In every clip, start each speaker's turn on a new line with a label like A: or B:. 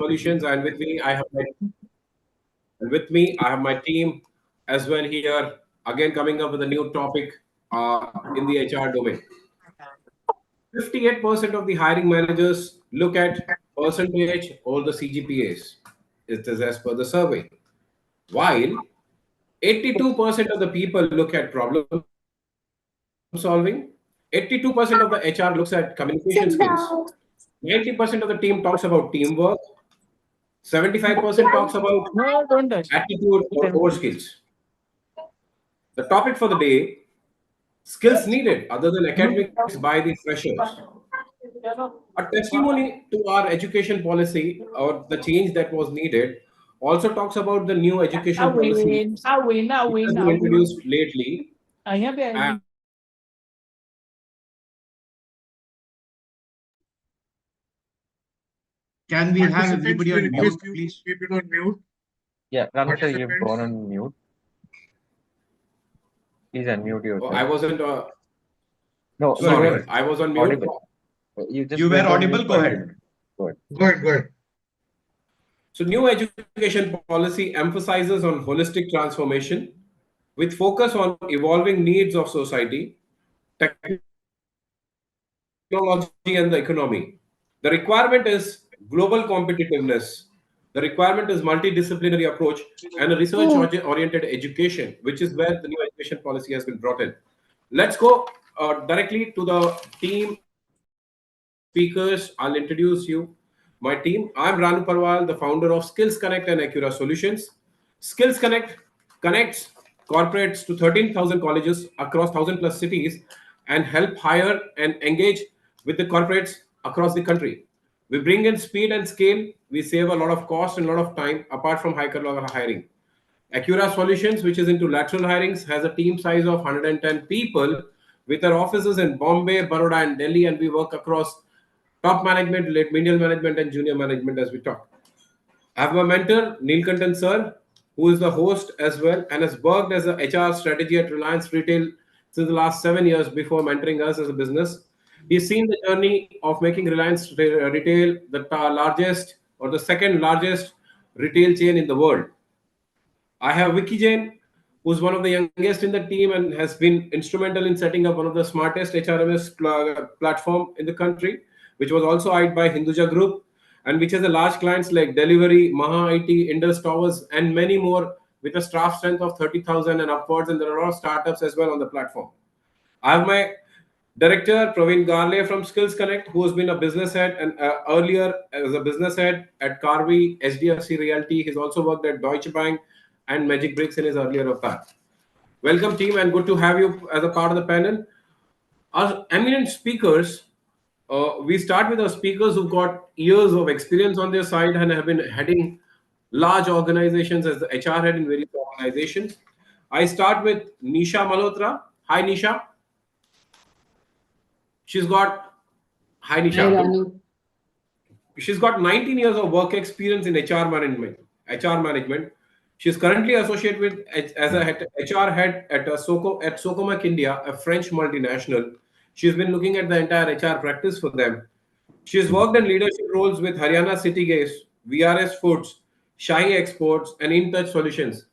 A: Solutions, and with me I have my team as well here. Again, coming up with a new topic in the HR domain. 58% of the hiring managers look at percentage or the CGPAs. It is as per the survey. While 82% of the people look at problem solving, 82% of the HR looks at communication skills, 90% of the team talks about teamwork, 75% talks about
B: No, don't touch.
A: attitude or core skills. The topic for the day: skills needed other than academics by the freshers. A testimony to our education policy or the change that was needed also talks about the new education policy which has been introduced lately. And
C: Can we have
D: Participants,
C: everybody
D: we
C: on mute,
D: request you to
C: please?
D: keep it on mute.
B: Yeah, Ramesh, you've
D: Participants.
B: gone on mute. Please unmute yourself.
A: I wasn't.
B: No,
A: Sorry, I was on mute.
B: audible. You just
C: You were
B: went on
C: audible,
B: mute
C: go
B: for a
C: ahead.
B: minute. Go ahead.
D: Go ahead.
A: So, new education policy emphasizes on holistic transformation with focus on evolving needs of society, technology, and the economy. The requirement is global competitiveness. The requirement is multidisciplinary approach and a research-oriented education, which is where the new education policy has been brought in. Let's go directly to the team speakers. I'll introduce you. My team. I'm Ranu Parwal, the founder of SkillsConnect and Acura Solutions. SkillsConnect connects corporates to 13,000 colleges across 1,000 plus cities and help hire and engage with the corporates across the country. We bring in speed and scale. We save a lot of cost and a lot of time apart from high-level hiring. Acura Solutions, which is into lateral hirings, has a team size of 110 people with our offices in Bombay, Baroda, and Delhi, and we work across top management, middle management, and junior management as we talk. I have my mentor, Nilakantan sir, who is the host as well and has worked as a HR strategy at Reliance Retail since the last 7 years before mentoring us as a business. He's seen the journey of making Reliance Retail the largest or the second largest retail chain in the world. I have Vicky Jain, who's one of the youngest in the team and has been instrumental in setting up one of the smartest HRMS platform in the country, which was also eyed by Hinduja Group, and which has a large clients like Delivery, Maha IT, Indus Towers, and many more with a staff strength of 30,000 and upwards, and there are a lot of startups as well on the platform. I have my director, Praveen Garle from SkillsConnect, who has been a business head and earlier as a business head at Carvey, HDFC Realty. He's also worked at Deutsche Bank and Magic Bricks in his earlier path. Welcome, team, and good to have you as a part of the panel. Our eminent speakers, we start with our speakers who've got years of experience on their side and have been heading large organizations as the HR head in various organizations. I start with Nisha Malhotra. Hi, Nisha. She's got, hi, Nisha. She's got 19 years of work experience in HR management. She's currently associated with as a HR head at Socomec India, a French multinational. She's been looking at the entire HR practice for them. She's worked in leadership roles with Haryana City Gas, VRS Foods, Shai Exports, and InTouch Solutions.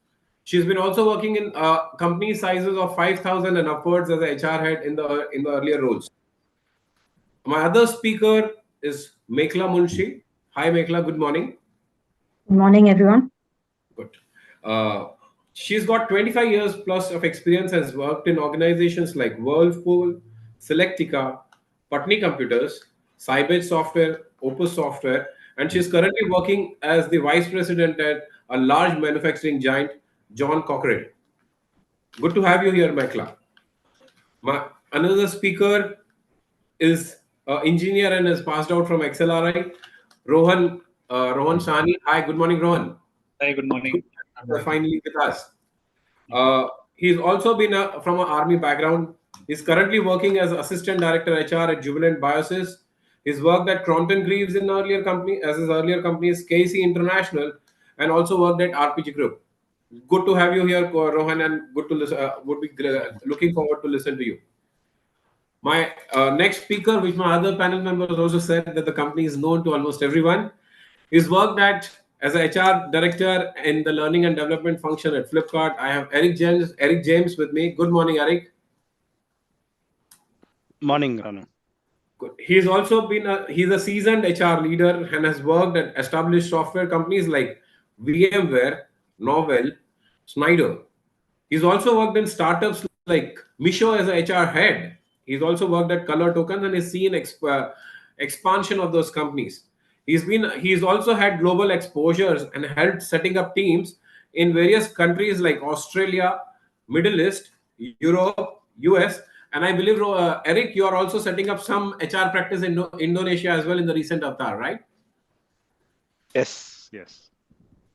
A: She's been also working in company sizes of 5,000 and upwards as a HR head in the earlier roles. My other speaker is Mekhla Munshi. Hi, Mekhla. Good morning.
E: Good morning, everyone.
A: Good. She's got 25 years plus of experience, has worked in organizations like Whirlpool, Selectica, Putney Computers, Cybed Software, Opus Software, and she's currently working as the vice president at a large manufacturing giant, John Cockerill. Good to have you here, Mekhla. Another speaker is an engineer and has passed out from XLRI, Rohan Sahni. Hi, good morning, Rohan.
F: Hi, good morning.
A: Finally with us. He's also been from an army background. He's currently working as assistant director HR at Jubilant Biosys. He's worked at Crompton Greaves in earlier company, as his earlier company is KC International, and also worked at RPG Group. Good to have you here, Rohan, and good to listen. Would be looking forward to listen to you. My next speaker, which my other panel members also said that the company is known to almost everyone. He's worked as a HR director in the learning and development function at Flipkart. I have Eric James with me. Good morning, Eric.
C: Morning, Ranu.
A: Good. He's also he's a seasoned HR leader and has worked at established software companies like VMware, Novell, Snyder. He's also worked in startups like Misho as a HR head. He's also worked at Color Tokens and has seen expansion of those companies. He's also had global exposures and helped setting up teams in various countries like Australia, Middle East, Europe, US, and I believe Eric, you are also setting up some HR practice in Indonesia as well in the recent avatar, right?
C: Yes.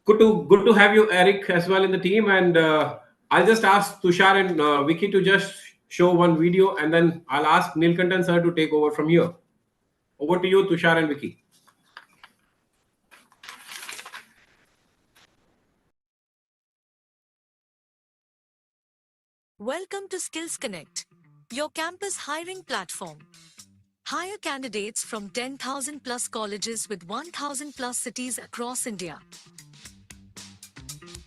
A: Good to have you, Eric, as well in the team. And I'll just ask Tushar and Vicky to just show one video, and then I'll ask Nilakantan sir to take over from here. Over to you, Tushar and Vicky.
D: Welcome to SkillsConnect, your campus hiring platform. Hire candidates from 10,000 plus colleges with 1,000 plus cities across India.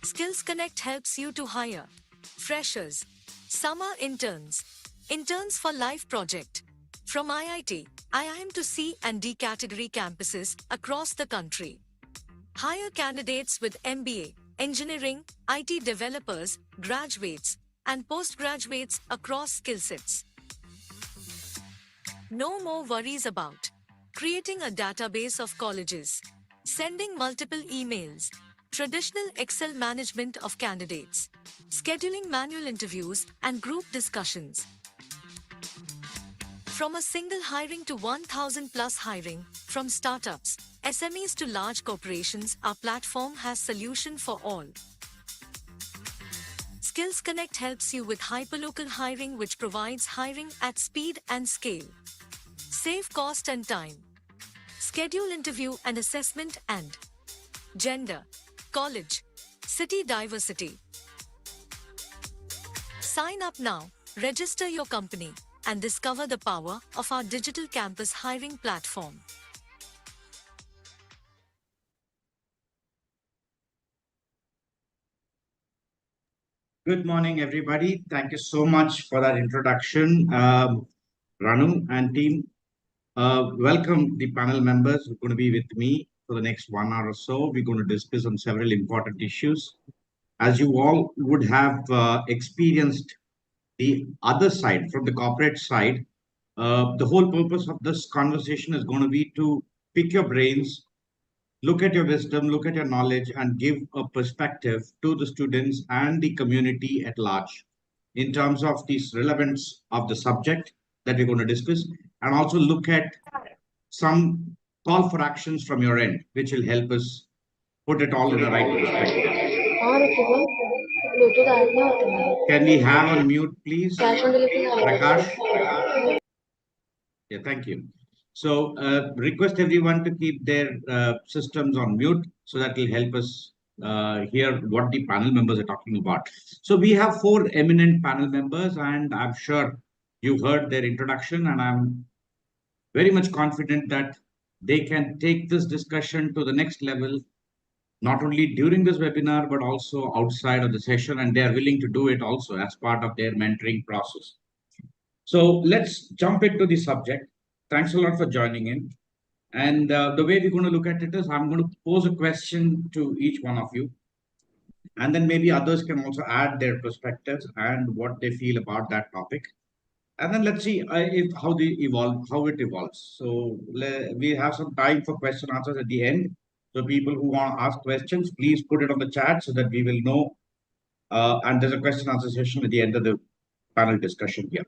D: SkillsConnect helps you to hire freshers, summer interns, interns for life project, from IIT, IIM to C and D category campuses across the country. Hire candidates with MBA, engineering, IT developers, graduates, and postgraduates across skill sets. No more worries about creating a database of colleges, sending multiple emails, traditional Excel management of candidates, scheduling manual interviews and group discussions. From a single hiring to 1,000 plus hiring, from startups, SMEs to large corporations, our platform has solution for all. SkillsConnect helps you with hyperlocal hiring, which provides hiring at speed and scale. Save cost and time. Schedule interview and assessment and gender, college, city diversity. Sign up now, register your company, and discover the power of our digital campus hiring platform.
F: Good morning, everybody. Thank you so much for that introduction, Ranu and team. Welcome the panel members who are going to be with me for the next 1 hour or so. We're going to discuss on several important issues. As you all would have experienced the other side, from the corporate side, the whole purpose of this conversation is going to be to pick your brains, look at your wisdom, look at your knowledge, and give a perspective to the students and the community at large in terms of the relevance of the subject that we're going to discuss, and also look at some call for actions from your end, which will help us put it all in the right perspective. Can we have on mute, please? Prakash? Yeah, thank you. So request everyone to keep their systems on mute so that will help us hear what the panel members are talking about. So we have 4 eminent panel members, and I'm sure you heard their introduction, and I'm very much confident that they can take this discussion to the next level, not only during this webinar, but also outside of the session, and they are willing to do it also as part of their mentoring process. So let's jump into the subject. Thanks a lot for joining in. And the way we're going to look at it is I'm going to pose a question to each one of you. And then maybe others can also add their perspectives and what they feel about that topic. And then let's see how it evolves. So we have some time for question answers at the end. So people who want to ask questions, please put it on the chat so that we will know. And there's a question answer session at the end of the panel discussion here.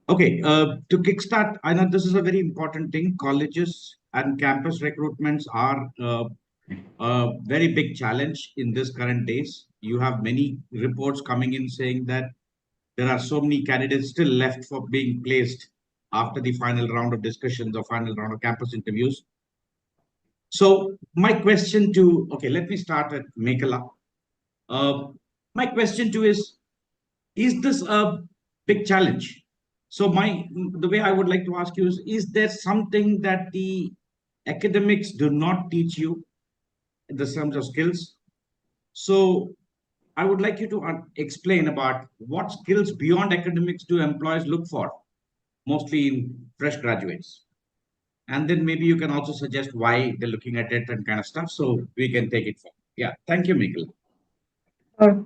F: Okay, to kickstart, I know this is a very important thing. Colleges and campus recruitments are a very big challenge in this current days. You have many reports coming in saying that there are so many candidates still left for being placed after the final round of discussions or final round of campus interviews. So my question to, okay, let me start at Mekhla. My question to is this a big challenge? So the way I would like to ask you is there something that the academics do not teach you in the terms of skills. So I would like you to explain about what skills beyond academics do employers look for, mostly in fresh graduates. And then maybe you can also suggest why they're looking at it and kind of stuff, so we can take it forward. Yeah, thank you, Mekhla.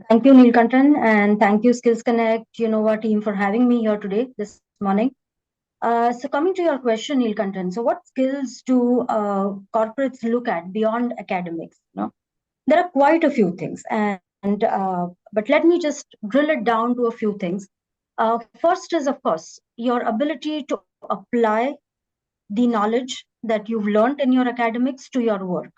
E: Thank you, Nilakantan, and thank you, SkillsConnect, uKnowva team for having me here today, this morning. So coming to your question, Nilakantan, so what skills do corporates look at beyond academics? There are quite a few things, but let me just drill it down to a few things. First is, of course, your ability to apply the knowledge that you've learned in your academics to your work.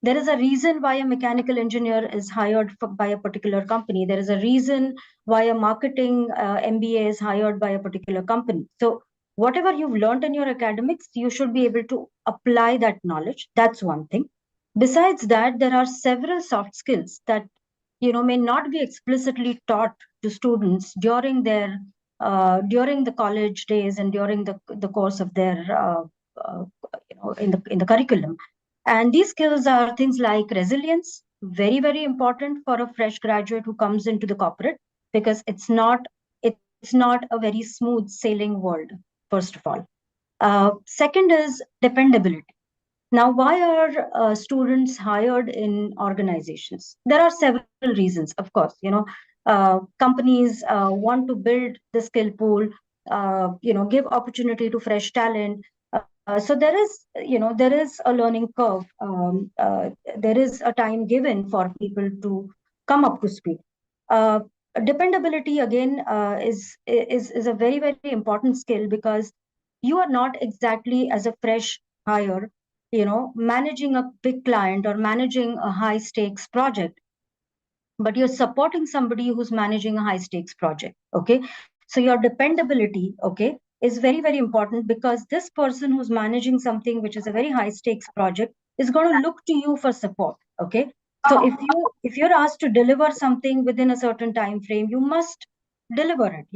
E: There is a reason why a mechanical engineer is hired by a particular company. There is a reason why a marketing MBA is hired by a particular company. So whatever you've learned in your academics, you should be able to apply that knowledge. That's one thing. Besides that, there are several soft skills that may not be explicitly taught to students during the college days and during the course of their in the curriculum. And these skills are things like resilience, very, very important for a fresh graduate who comes into the corporate, because it's not a very smooth sailing world, first of all. Second is dependability. Now, why are students hired in organizations? There are several reasons, of course. Companies want to build the skill pool, give opportunity to fresh talent. So there is a learning curve. There is a time given for people to come up to speed. Dependability again is a very, very important skill, because you are not exactly, as a fresh hire, managing a big client or managing a high stakes project, but you're supporting somebody who's managing a high stakes project. Okay. So your dependability, okay, is very, very important, because this person who's managing something which is a very high stakes project is going to look to you for support. Okay. So if you're asked to deliver something within a certain time frame, you must deliver it.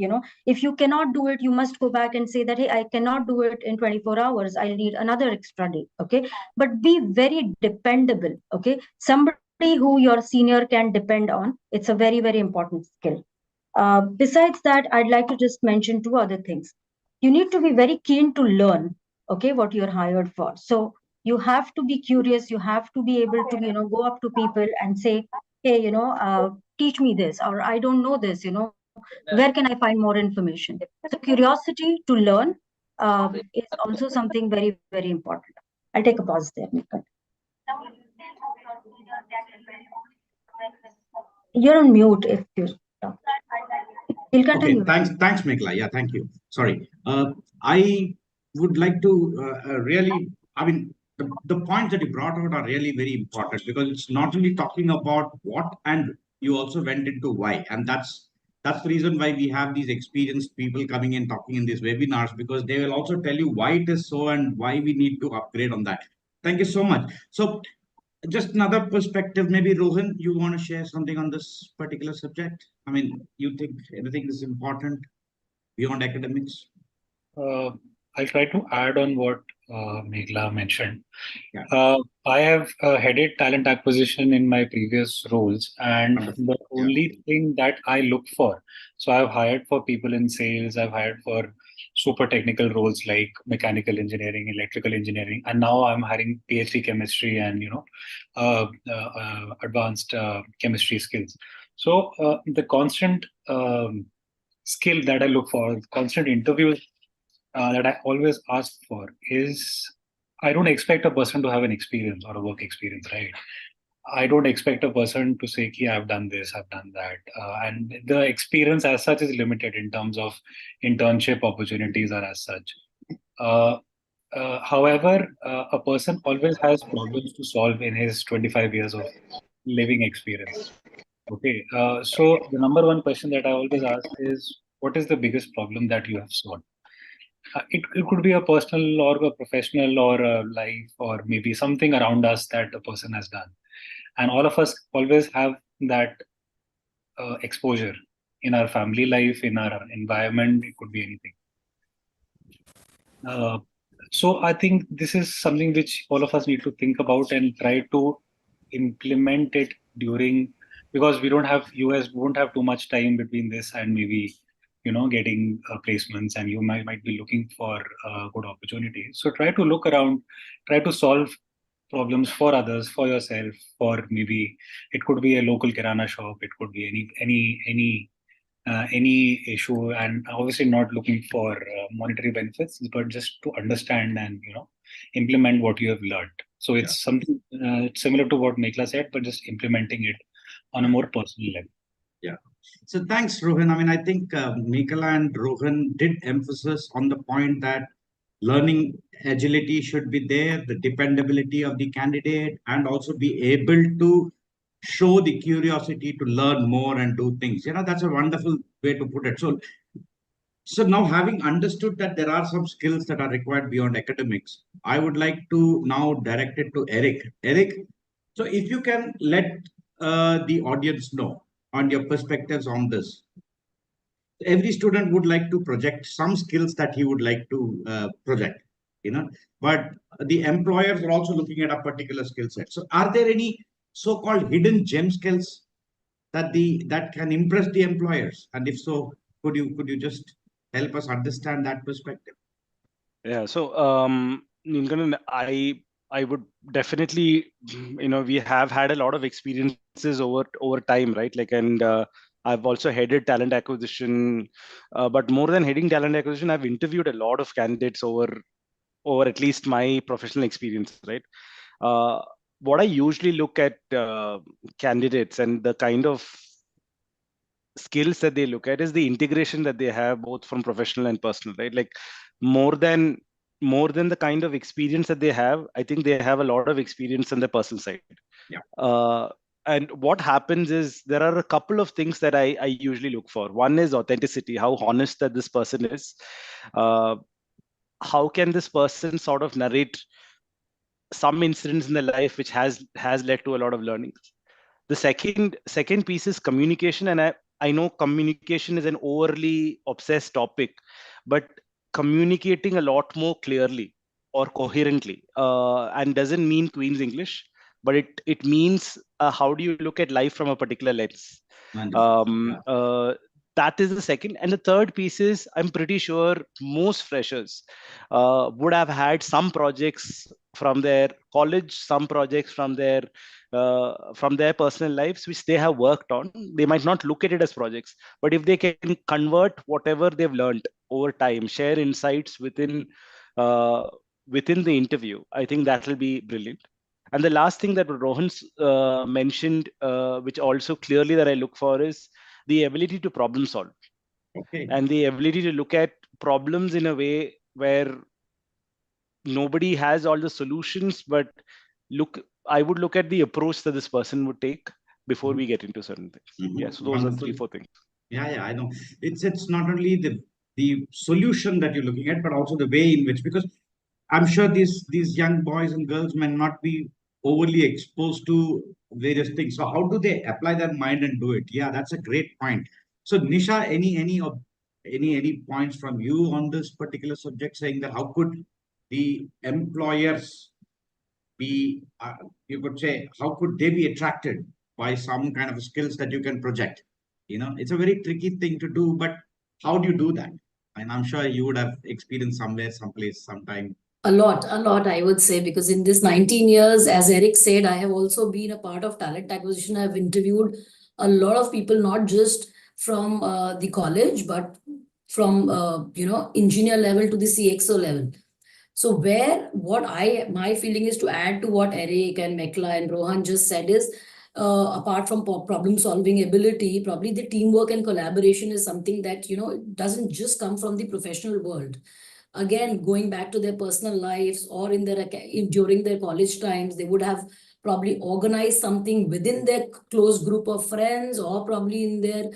E: If you cannot do it, you must go back and say that, hey, I cannot do it in 24 hours, I'll need another extra day. Okay. But be very dependable. Okay. Somebody who your senior can depend on. It's a very, very important skill. Besides that, I'd like to just mention two other things. You need to be very keen to learn, okay, what you're hired for. So you have to be curious. You have to be able to, go up to people and say, hey, teach me this, or I don't know this, where can I find more information? So curiosity to learn is also something very, very important. I'll take a pause there, Mekhla. You're on mute if you stop. We'll continue.
F: Okay, thanks, Mekhla. Yeah, thank you. Sorry. I would like to really, I mean, the points that you brought out are really very important, because it's not only talking about what, and you also went into why. And that's the reason why we have these experienced people coming in talking in these webinars, because they will also tell you why it is so and why we need to upgrade on that. Thank you so much. So just another perspective, maybe Rohan, you want to share something on this particular subject? I mean, you think anything is important beyond academics?
C: I'll try to add on what Mekhla mentioned.
F: Yeah.
C: I have headed talent acquisition in my previous roles, and
F: Wonderful.
C: the only thing that I look for, so I've hired for people in sales, I've hired for super technical roles like mechanical engineering, electrical engineering, and now I'm hiring PhD chemistry and advanced chemistry skills. So the constant skill that I look for, constant interviews that I always ask for is, I don't expect a person to have an experience or a work experience, right? I don't expect a person to say, I've done this, I've done that. And the experience as such is limited in terms of internship opportunities are as such. However, a person always has problems to solve in his 25 years of living experience. Okay, so the number one question that I always ask is, what is the biggest problem that you have solved? It could be a personal or a professional or a life or maybe something around us that a person has done. And all of us always have that exposure in our family life, in our environment. It could be anything. So I think this is something which all of us need to think about and try to implement it during, because we don't have, US won't have too much time between this and maybe, getting placements, and you might be looking for good opportunities. So try to look around, try to solve problems for others, for yourself, for maybe it could be a local kirana shop, it could be any issue, and obviously not looking for monetary benefits, but just to understand and implement what you have learned. So it's something similar to what Mekhla said, but just implementing it on a more personal level.
F: Yeah. So thanks, Rohan. I mean, I think Mekhla and Rohan did emphasis on the point that learning agility should be there, the dependability of the candidate, and also be able to show the curiosity to learn more and do things. That's a wonderful way to put it. So now, having understood that there are some skills that are required beyond academics, I would like to now direct it to Eric. Eric, so if you can let the audience know on your perspectives on this. Every student would like to project some skills that he would like to project, but the employers are also looking at a particular skill set. So are there any so-called hidden gem skills that can impress the employers? And if so, could you just help us understand that perspective?
G: Yeah. So, Nilakantan, I would definitely, we have had a lot of experiences over time, right? And I've also headed talent acquisition, but more than heading talent acquisition, I've interviewed a lot of candidates over at least my professional experience, right? What I usually look at candidates and the kind of skills that they look at is the integration that they have both from professional and personal, right? More than the kind of experience that they have, I think they have a lot of experience on the personal side.
F: Yeah.
G: And what happens is there are a couple of things that I usually look for. One is authenticity, how honest that this person is. How can this person sort of narrate some incidents in their life which has led to a lot of learning. The second piece is communication, and I know communication is an overly obsessed topic, but communicating a lot more clearly or coherently, and doesn't mean Queen's English, but it means how do you look at life from a particular lens. That is the second. And the third piece is, I'm pretty sure most freshers would have had some projects from their college, some projects from their personal lives, which they have worked on. They might not look at it as projects, but if they can convert whatever they've learned over time, share insights within the interview, I think that will be brilliant. And the last thing that Rohan mentioned, which also clearly that I look for, is the ability to problem solve.
F: Okay.
G: And the ability to look at problems in a way where nobody has all the solutions, but I would look at the approach that this person would take before we get into certain things. Yeah, so those
F: Wonderful.
G: are 3-4 things.
F: Yeah, I know. It's not only the solution that you're looking at, but also the way in which, because I'm sure these young boys and girls may not be overly exposed to various things. So how do they apply their mind and do it? Yeah, that's a great point. So Nisha, any points from you on this particular subject, saying that how could the employers be, you could say, how could they be attracted by some kind of skills that you can project? It's a very tricky thing to do, but how do you do that? And I'm sure you would have experienced somewhere, someplace, sometime.
H: A lot, I would say, because in this 19 years, as Eric said, I have also been a part of talent acquisition. I've interviewed a lot of people, not just from the college, but from, engineer level to the CXO level. So my feeling is to add to what Eric and Mekhla and Rohan just said is, apart from problem solving ability, probably the teamwork and collaboration is something that, it doesn't just come from the professional world. Again, going back to their personal lives or during their college times, they would have probably organized something within their close group of friends, or probably in their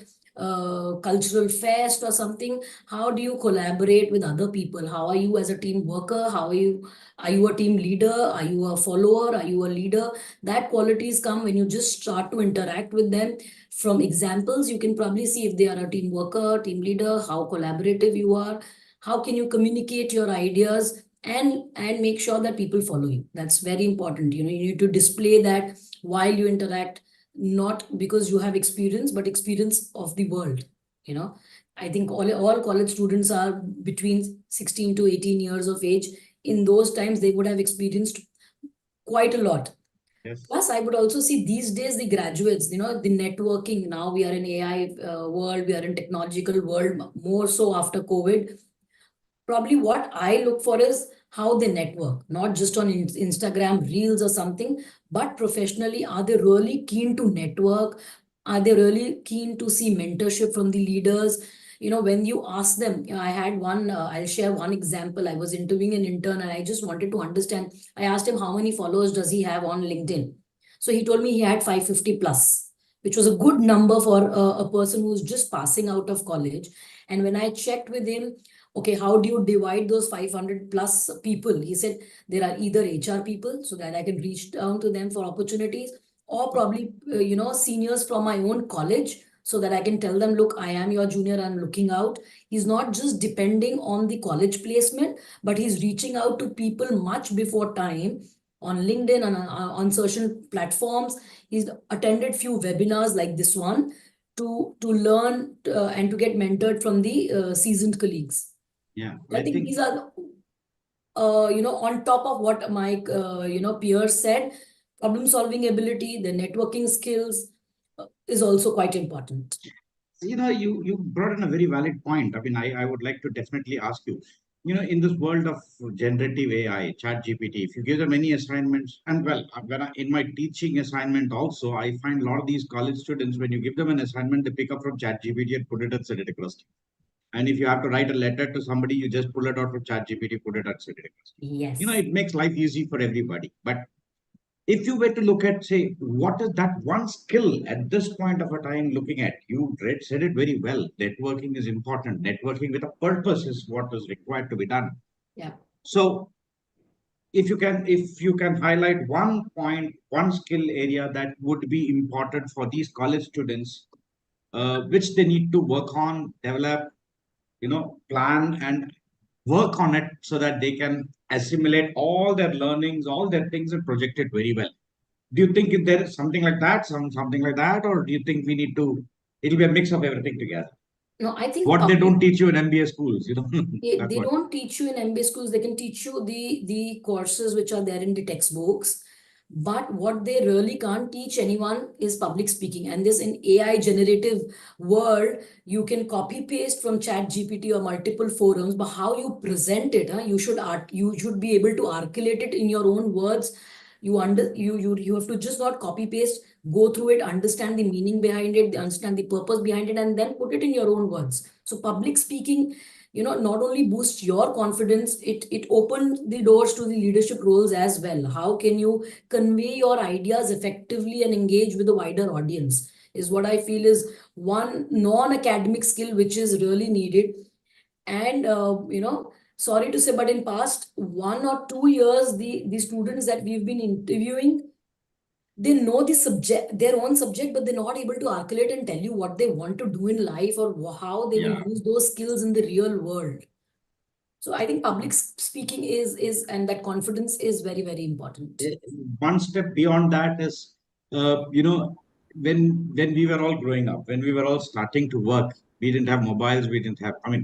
H: cultural fest or something. How do you collaborate with other people? How are you as a team worker? Are you a team leader? Are you a follower? Are you a leader? That qualities come when you just start to interact with them. From examples, you can probably see if they are a team worker, team leader, how collaborative you are. How can you communicate your ideas and make sure that people follow you? That's very important. You need to display that while you interact, not because you have experience, but experience of the world. I think all college students are between 16 to 18 years of age. In those times, they would have experienced quite a lot.
F: Yes.
H: Plus, I would also see these days the graduates, the networking. Now we are in AI world, we are in technological world, more so after COVID. Probably what I look for is how they network, not just on Instagram reels or something, but professionally. Are they really keen to network? Are they really keen to see mentorship from the leaders? When you ask them, I had one, I'll share one example. I was interviewing an intern and I just wanted to understand. I asked him how many followers does he have on LinkedIn. So he told me he had 550 plus, which was a good number for a person who's just passing out of college. And when I checked with him, okay, how do you divide those 500 plus people? He said there are either HR people so that I can reach down to them for opportunities, or probably, seniors from my own college so that I can tell them, look, I am your junior, I'm looking out. He's not just depending on the college placement, but he's reaching out to people much before time on LinkedIn, on social platforms. He's attended few webinars like this one to learn and to get mentored from the seasoned colleagues.
F: Yeah,
H: I think these are, on top of what my, peers said, problem solving ability, the networking skills is also quite important.
F: You brought in a very valid point. I mean, I would like to definitely ask you, in this world of generative AI, chat GPT, if you give them any assignments, and well, in my teaching assignment also, I find a lot of these college students, when you give them an assignment, they pick up from chat GPT and put it and send it across. And if you have to write a letter to somebody, you just pull it out from chat GPT, put it and send it across.
H: Yes.
F: It makes life easy for everybody. But if you were to look at, say, what is that one skill at this point of a time looking at, you said it very well. Networking is important. Networking with a purpose is what is required to be done.
H: Yeah.
F: So if you can highlight one point, one skill area that would be important for these college students, which they need to work on, develop, plan and work on it so that they can assimilate all their learnings, all their things and project it very well. Do you think if there is something like that, something like that, or do you think it'll be a mix of everything together?
H: No, I think
F: What they don't teach you in MBA schools,
H: they don't teach you in MBA schools. They can teach you the courses which are there in the textbooks. But what they really can't teach anyone is public speaking. And this in AI generative world, you can copy paste from chat GPT or multiple forums, but how you present it, you should be able to articulate it in your own words. You have to just not copy paste, go through it, understand the meaning behind it, understand the purpose behind it, and then put it in your own words. So public speaking, not only boosts your confidence, it opens the doors to the leadership roles as well. How can you convey your ideas effectively and engage with a wider audience is what I feel is one non-academic skill which is really needed. And sorry to say, but in past 1 or 2 years, the students that we've been interviewing, they know their own subject, but they're not able to articulate and tell you what they want to do in life or how they will use those skills in the real world. So I think public speaking is and that confidence is very, very important.
F: One step beyond that is, when we were all growing up, when we were all starting to work, we didn't have mobiles.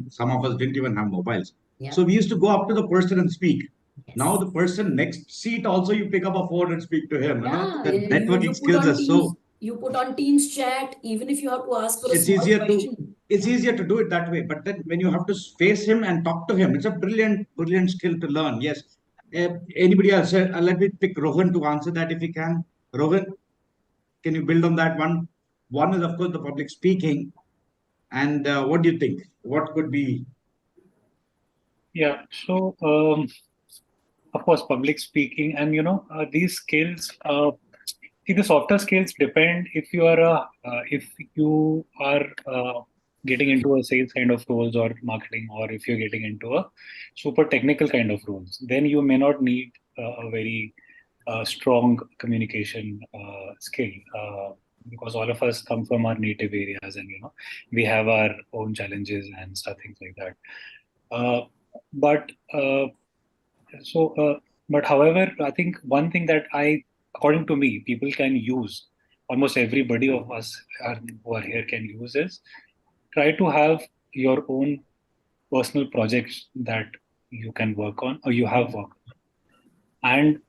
F: Some of us didn't even have mobiles.
H: Yeah.
F: So we used to go up to the person and speak.
H: Yes.
F: Now the person next seat also, you pick up a phone and speak to him.
H: Yeah,
F: The
H: you
F: networking
H: put
F: skills
H: on
F: are so.
H: You put on Teams chat, even if you have to ask for a
F: It's
H: small
F: easier
H: question.
F: it's easier to do it that way. But then when you have to face him and talk to him, it's a brilliant skill to learn. Yes. Anybody else? Let me pick Rohan to answer that if he can. Rohan, can you build on that one? One is, of course, the public speaking. And what do you think? What could be?
C: Yeah. So, of course, public speaking and, these skills, see, the softer skills depend if you are getting into a sales kind of roles or marketing, or if you're getting into a super technical kind of roles, then you may not need a very strong communication skill, because all of us come from our native areas, and we have our own challenges and stuff, things like that. But however, I think one thing that I according to me, people can use, almost everybody of us who are here can use, is try to have your own personal projects that you can work on or you have worked on. And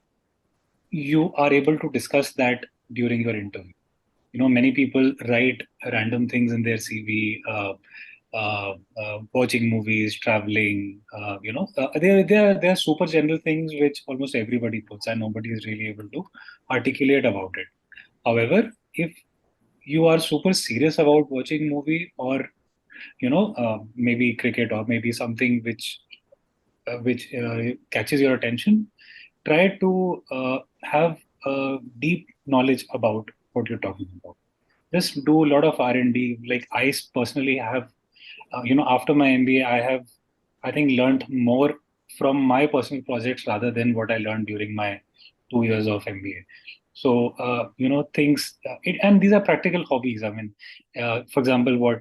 C: you are able to discuss that during your interview. Many people write random things in their CV, watching movies, traveling, they're super general things which almost everybody puts and nobody is really able to articulate about it. However, if you are super serious about watching movie or, maybe cricket or maybe something which catches your attention, try to have deep knowledge about what you're talking about. Just do a lot of R&D. Like I personally have, after my MBA, I think, learned more from my personal projects rather than what I learned during my 2 years of MBA. So, things, and these are practical hobbies. I mean, for example, what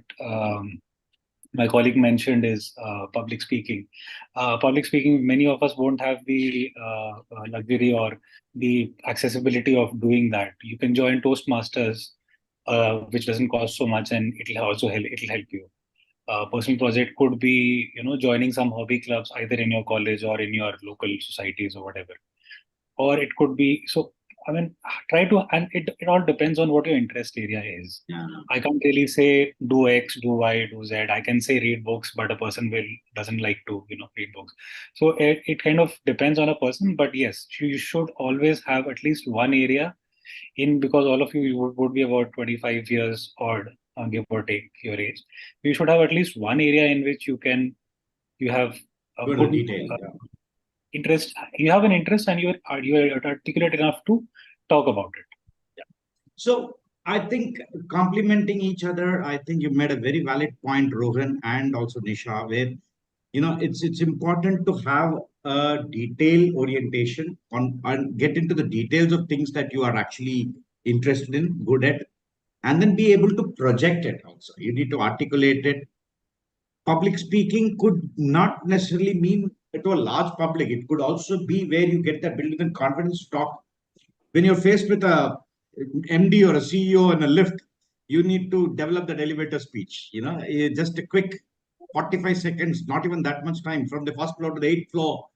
C: my colleague mentioned is public speaking. Public speaking, many of us won't have the luxury or the accessibility of doing that. You can join Toastmasters, which doesn't cost so much, and it'll help you. Personal project could be, joining some hobby clubs either in your college or in your local societies or whatever. Or it could be, so I mean, try to, and it all depends on what your interest area is.
F: Yeah.
C: I can't really say do X, do Y, do Z. I can say read books, but a person doesn't like to, read books. So it kind of depends on a person. But yes, you should always have at least one area because all of you would be about 25 years old, give or take your age. You should have at least one area in which you have a
F: Go to
C: good
F: detail.
C: interest. You have an interest and you're articulate enough to talk about it.
F: So I think complementing each other, I think you made a very valid point, Rohan and also Nisha, where it's important to have a detail orientation and get into the details of things that you are actually interested in, good at, and then be able to project it also. You need to articulate it. Public speaking could not necessarily mean to a large public. It could also be where you get that building and confidence to talk. When you're faced with a MD or a CEO in a lift, you need to develop that elevator speech. Just a quick 45 seconds, not even that much time, from the first floor to the 8th floor.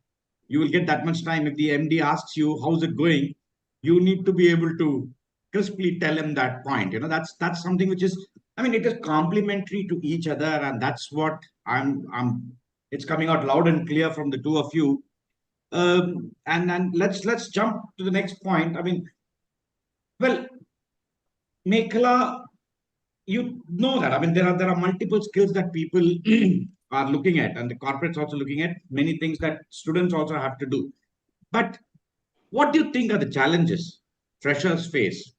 F: You will get that much time. If the MD asks you how's it going, you need to be able to crisply tell him that point. That's something which is, I mean, it is complementary to each other, and that's what it's coming out loud and clear from the two of you. And let's jump to the next point. I mean, well, Mekhla, you know that. I mean, there are multiple skills that people are looking at, and the corporates also looking at many things that students also have to do. But what do you think are the challenges freshers face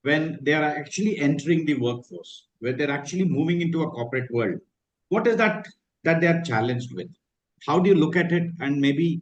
F: when they are actually entering the workforce, when they're actually moving into a corporate world? What is that they are challenged with? How do you look at it? And maybe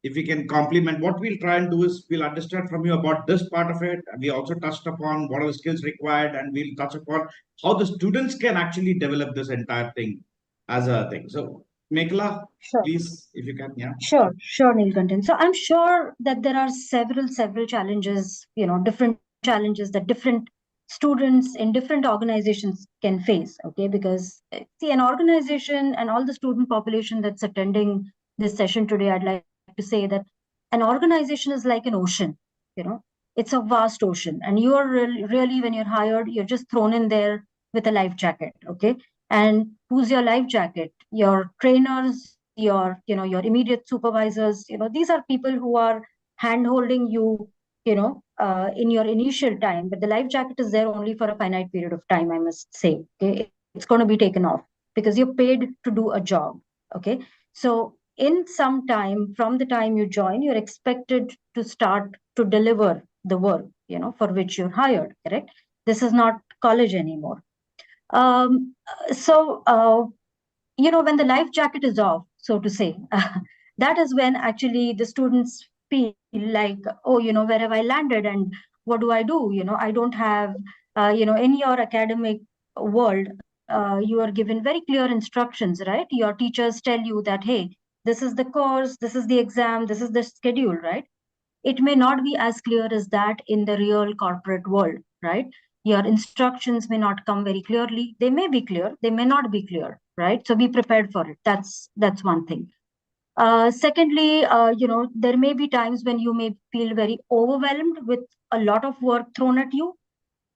F: if we can complement, what we'll try and do is we'll understand from you about this part of it. We also touched upon what are the skills required, and we'll touch upon how the students can actually develop this entire thing as a thing. So, Mekhla,
E: Sure.
F: please, if you can, yeah.
E: Sure, Nilakantan. So I'm sure that there are several challenges, different challenges that different students in different organizations can face. Okay, because see, an organization and all the student population that's attending this session today, I'd like to say that an organization is like an ocean. It's a vast ocean, and you are really when you're hired, you're just thrown in there with a life jacket. Okay, and who's your life jacket? Your trainers, your immediate supervisors. These are people who are hand holding you, in your initial time, but the life jacket is there only for a finite period of time, I must say. Okay, it's going to be taken off because you're paid to do a job. Okay, so in some time from the time you join, you're expected to start to deliver the work, for which you're hired. Correct? This is not college anymore. When the life jacket is off, so to say, that is when actually the students feel like, oh, where have I landed and what do? I don't have, in your academic world, you are given very clear instructions, right? Your teachers tell you that, hey, this is the course, this is the exam, this is the schedule, right? it may not be as clear as that in the real corporate world, right? Your instructions may not come very clearly. They may be clear, they may not be clear, right? So be prepared for it. That's one thing. Secondly, there may be times when you may feel very overwhelmed with a lot of work thrown at you,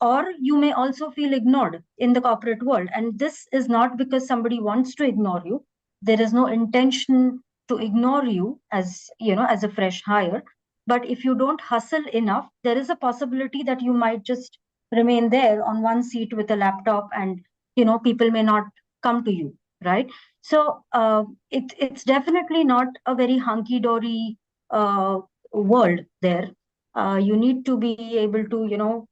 E: or you may also feel ignored in the corporate world. And this is not because somebody wants to ignore you. There is no intention to ignore you as, as a fresh hire. But if you don't hustle enough, there is a possibility that you might just remain there on one seat with a laptop, and, people may not come to you, right? So it's definitely not a very hunky-dory world there. You need to be able to,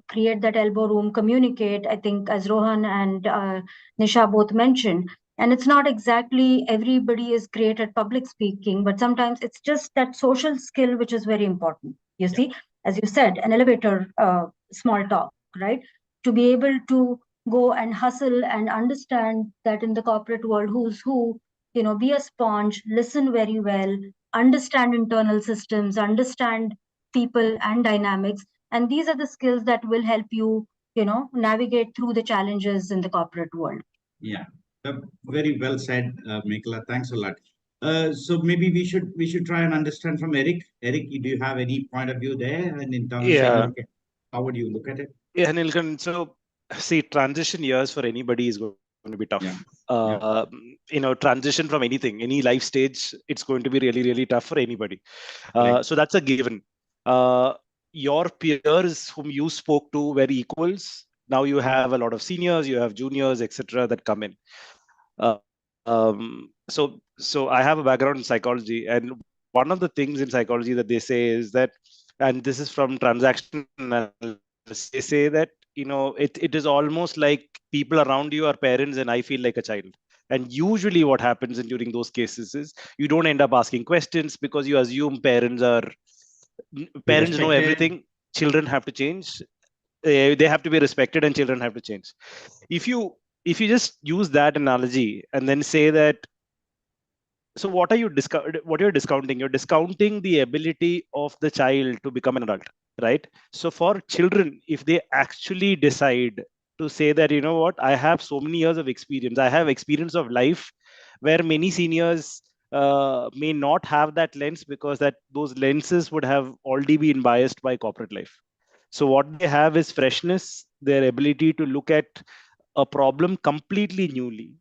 E: create that elbow room, communicate, I think, as Rohan and Nisha both mentioned. And it's not exactly everybody is great at public speaking, but sometimes it's just that social skill which is very important. You see, as you said, an elevator small talk, right? To be able to go and hustle and understand that in the corporate world, who's who, be a sponge, listen very well, understand internal systems, understand people and dynamics. And these are the skills that will help you, navigate through the challenges in the corporate world.
F: Yeah, very well said, Mekhla. Thanks a lot. So maybe we should try and understand from Eric. Eric, do you have any point of view there? And in terms of
G: Yeah.
F: how would you look at it?
G: Yeah, Nilakantan. So, see, transition years for anybody is going to be tough.
F: Yeah.
G: Transition from anything, any life stage, it's going to be really, really tough for anybody.
F: Right.
G: So that's a given. Your peers whom you spoke to were equals. Now you have a lot of seniors, you have juniors, etc., that come in. So I have a background in psychology, and one of the things in psychology that they say is that, and this is from transaction analysis, they say that it is almost like people around you are parents and I feel like a child. And usually what happens during those cases is you don't end up asking questions because you assume parents know
F: Respected.
G: everything. Children have to change. They have to be respected, and children have to change. If you just use that analogy and then say that, so what are you what you're discounting? You're discounting the ability of the child to become an adult, right? So for children, if they actually decide to say that, you know what, I have so many years of experience, I have experience of life, where many seniors may not have that lens, because those lenses would have already been biased by corporate life. So what they have is freshness, their ability to look at a problem completely newly,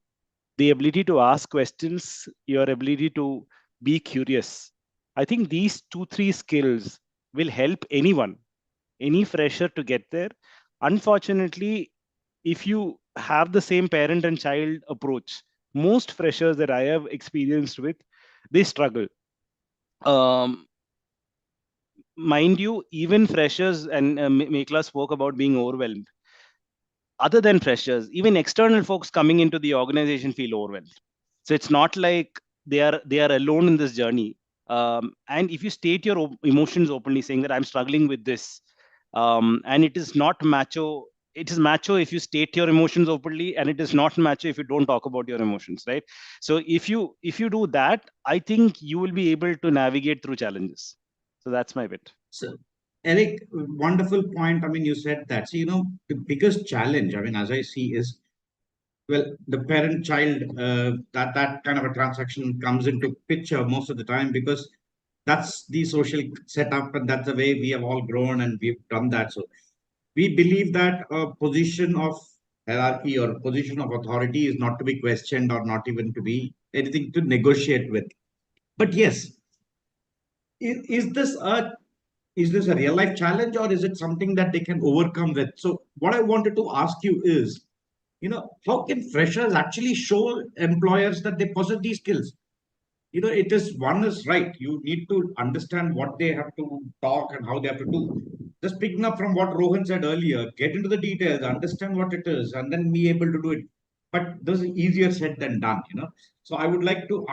G: the ability to ask questions, your ability to be curious. I think these 2-3 skills will help anyone, any fresher, to get there. Unfortunately, if you have the same parent and child approach, most freshers that I have experienced with, they struggle. Mind you, even freshers, and Mekhla spoke about being overwhelmed. Other than freshers, even external folks coming into the organization feel overwhelmed. So it's not like they are alone in this journey. And if you state your emotions openly, saying that I'm struggling with this, and it is not macho. It is macho if you state your emotions openly, and it is not macho if you don't talk about your emotions, right? So if you do that, I think you will be able to navigate through challenges. So that's my bit.
F: So, Eric, wonderful point. I mean, you said that. So, the biggest challenge, I mean, as I see, is, well, the parent-child, that kind of a transaction comes into picture most of the time, because that's the social setup, and that's the way we have all grown and we've done that. So we believe that a position of hierarchy or position of authority is not to be questioned, or not even to be anything to negotiate with. But yes, is this a real life challenge, or is it something that they can overcome with? So what I wanted to ask you is, how can freshers actually show employers that they possess these skills? It is, one is right. You need to understand what they have to talk and how they have to do. Just picking up from what Rohan said earlier, get into the details, understand what it is, and then be able to do it. But this is easier said than done. So I would like to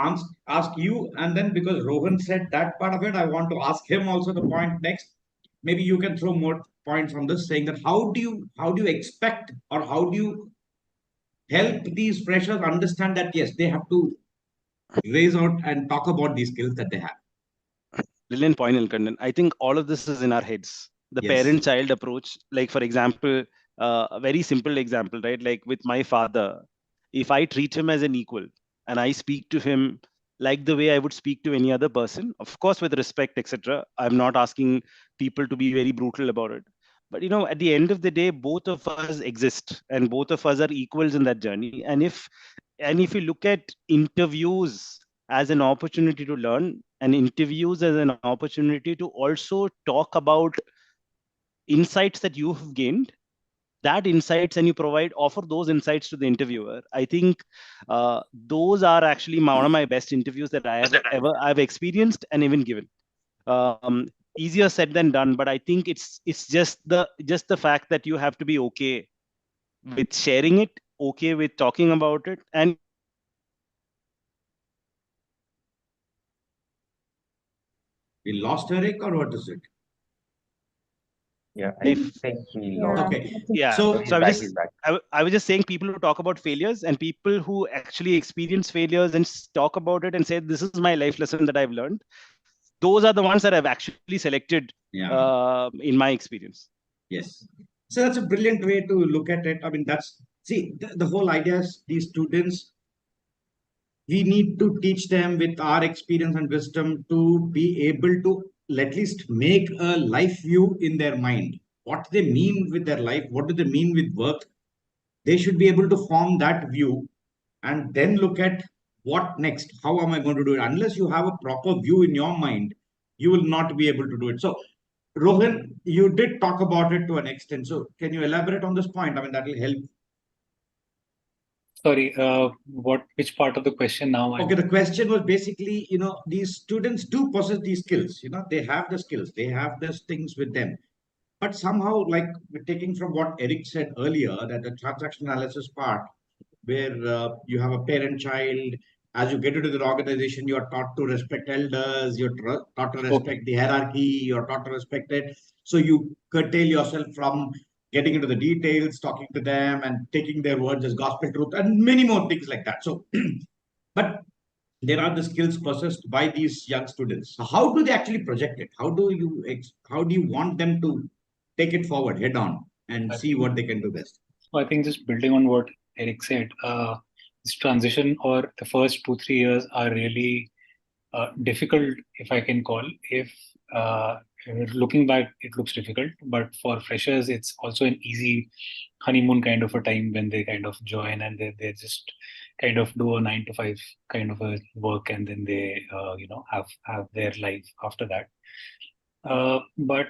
F: ask you, and then because Rohan said that part of it, I want to ask him also the point next. Maybe you can throw more points on this, saying that how do you expect, or how do you help these freshers understand that yes, they have to raise out and talk about these skills that they have?
G: Brilliant point, Nilakantan. I think all of this is in our heads. The
F: Yes.
G: parent-child approach, like for example, a very simple example, right? Like with my father, if I treat him as an equal and I speak to him like the way I would speak to any other person, of course with respect, etc. I'm not asking people to be very brutal about it. But at the end of the day, both of us exist and both of us are equals in that journey. And if you look at interviews as an opportunity to learn and interviews as an opportunity to also talk about insights that you have gained, that insights, and you offer those insights to the interviewer, I think those are actually one of my best interviews that I've experienced and even given. um, Easier said than done, but I think it's just the fact that you have to be okay with sharing it, okay with talking about it, and
F: We lost Eric, or what is it?
B: Yeah, I
G: if
B: think he
E: Yeah.
B: lost.
F: Okay.
G: yeah
F: So
B: He's
G: so I was
B: back.
G: just
B: He's back.
G: I was just saying, people who talk about failures and people who actually experience failures and talk about it and say, this is my life lesson that I've learned, those are the ones that I've actually selected
F: yeah.
G: in my experience.
F: Yes. So that's a brilliant way to look at it. I mean, the whole idea is these students, we need to teach them with our experience and wisdom to be able to at least make a life view in their mind. What they mean with their life, what do they mean with work? They should be able to form that view and then look at what next. How am I going to do it? Unless you have a proper view in your mind, you will not be able to do it. So, Rohan, you did talk about it to an extent. So, can you elaborate on this point? I mean, that will help.
C: Sorry, which part of the question now?
F: Okay, the question was basically, these students do possess these skills. They have the skills, they have those things with them. But somehow, like taking from what Eric said earlier, that the transaction analysis part, where you have a parent-child, as you get into the organization, you are taught to respect elders, you're taught to respect the hierarchy, you're taught to respect it. So you curtail yourself from getting into the details, talking to them, and taking their words as gospel truth, and many more things like that. So, but there are the skills possessed by these young students. So how do they actually project it? How do you want them to take it forward head on and see what they can do best?
C: So I think just building on what Eric said, this transition or the first 2-3 years are really difficult, if I can call. If looking back, it looks difficult, but for freshers, it's also an easy honeymoon kind of a time when they kind of join and they just kind of do a 9 to 5 kind of a work, and then they have their life after that. But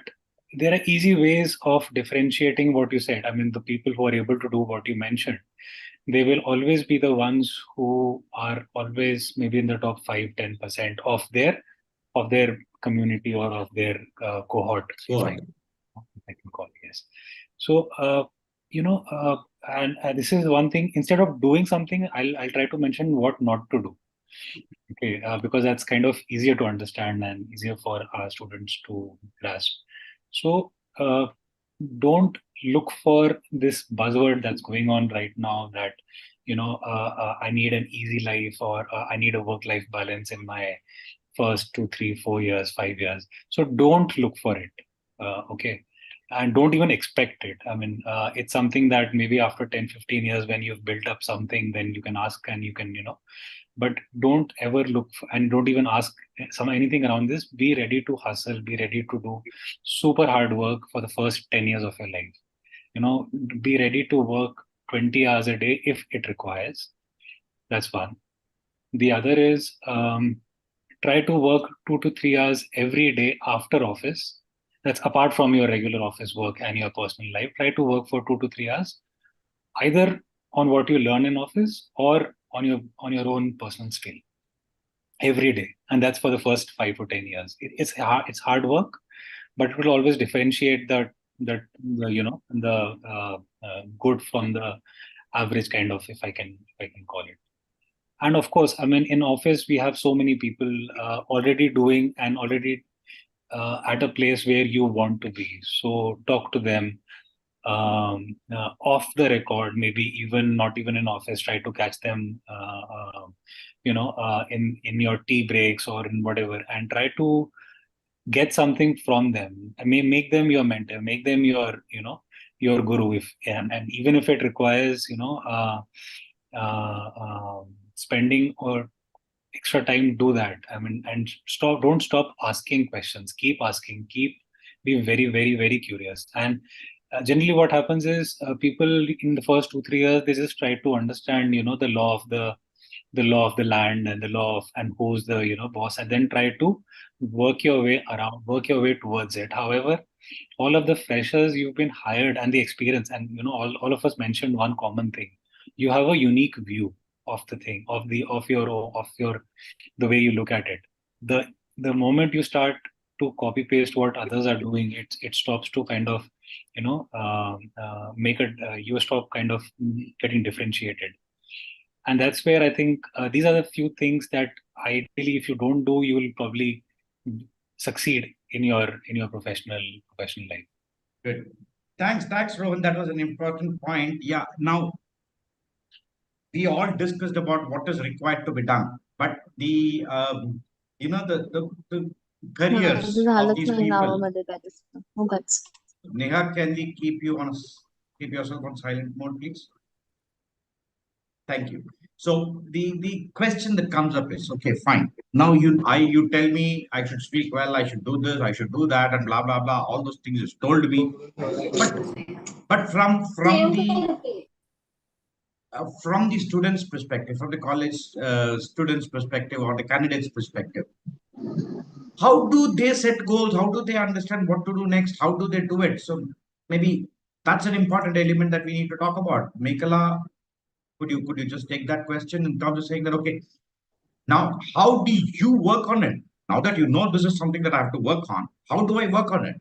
C: there are easy ways of differentiating what you said. I mean, the people who are able to do what you mentioned, they will always be the ones who are always maybe in the top 5-10% of their community or of their cohort. If I can call it, yes. So and this is one thing. Instead of doing something, I'll try to mention what not to do. Okay, because that's kind of easier to understand and easier for our students to grasp. So don't look for this buzzword that's going on right now that, I need an easy life, or I need a work-life balance in my first 2, 3, 4 years, 5 years. So don't look for it. Okay. And don't even expect it. I mean, it's something that maybe after 10, 15 years, when you've built up something, then you can ask and you can, but don't ever look for, and don't even ask anything around this. Be ready to hustle, be ready to do super hard work for the first 10 years of your life. Be ready to work 20 hours a day if it requires. That's one. The other is try to work 2 to 3 hours every day after office. That's apart from your regular office work and your personal life. Try to work for 2 to 3 hours, either on what you learn in office or on your own personal skill every day. And that's for the first 5 to 10 years. It's hard work, but it will always differentiate the good from the average, kind of, if I can call it. And of course, I mean, in office, we have so many people already doing and already at a place where you want to be. So talk to them off the record, maybe even not even in office. Try to catch them, in your tea breaks or in whatever, and try to get something from them. I mean, make them your mentor, make them your, your guru, if and even if it requires, spending or extra time, do that. I mean, and don't stop asking questions. Keep asking. Be very, very, very curious. And generally, what happens is people in the first 2-3 years, they just try to understand, the law of the land and the law of and who's the boss, and then try to work your way towards it. However, all of the freshers you've been hired and the experience, and all of us mentioned one common thing: you have a unique view of the thing, of your the way you look at it. The moment you start to copy paste what others are doing, it stops to kind of make it you stop kind of getting differentiated. And that's where I think these are the few things that ideally, if you don't do, you will probably succeed in your professional life.
F: Good. Thanks, Rohan. That was an important point. Yeah. Now, we all discussed about what is required to be done, but the the careers of these people. Neha, can we keep yourself on silent mode, please? Thank you. So the question that comes up is, okay, fine. Now you tell me I should speak well, I should do this, I should do that, and blah blah blah. All those things is told me, but from the student's perspective, from the college students' perspective or the candidate's perspective, how do they set goals? How do they understand what to do next? How do they do it? So maybe that's an important element that we need to talk about. Mekhla, could you just take that question in terms of saying that, okay, now how do you work on it? Now that you know this is something that I have to work on, how do I work on it?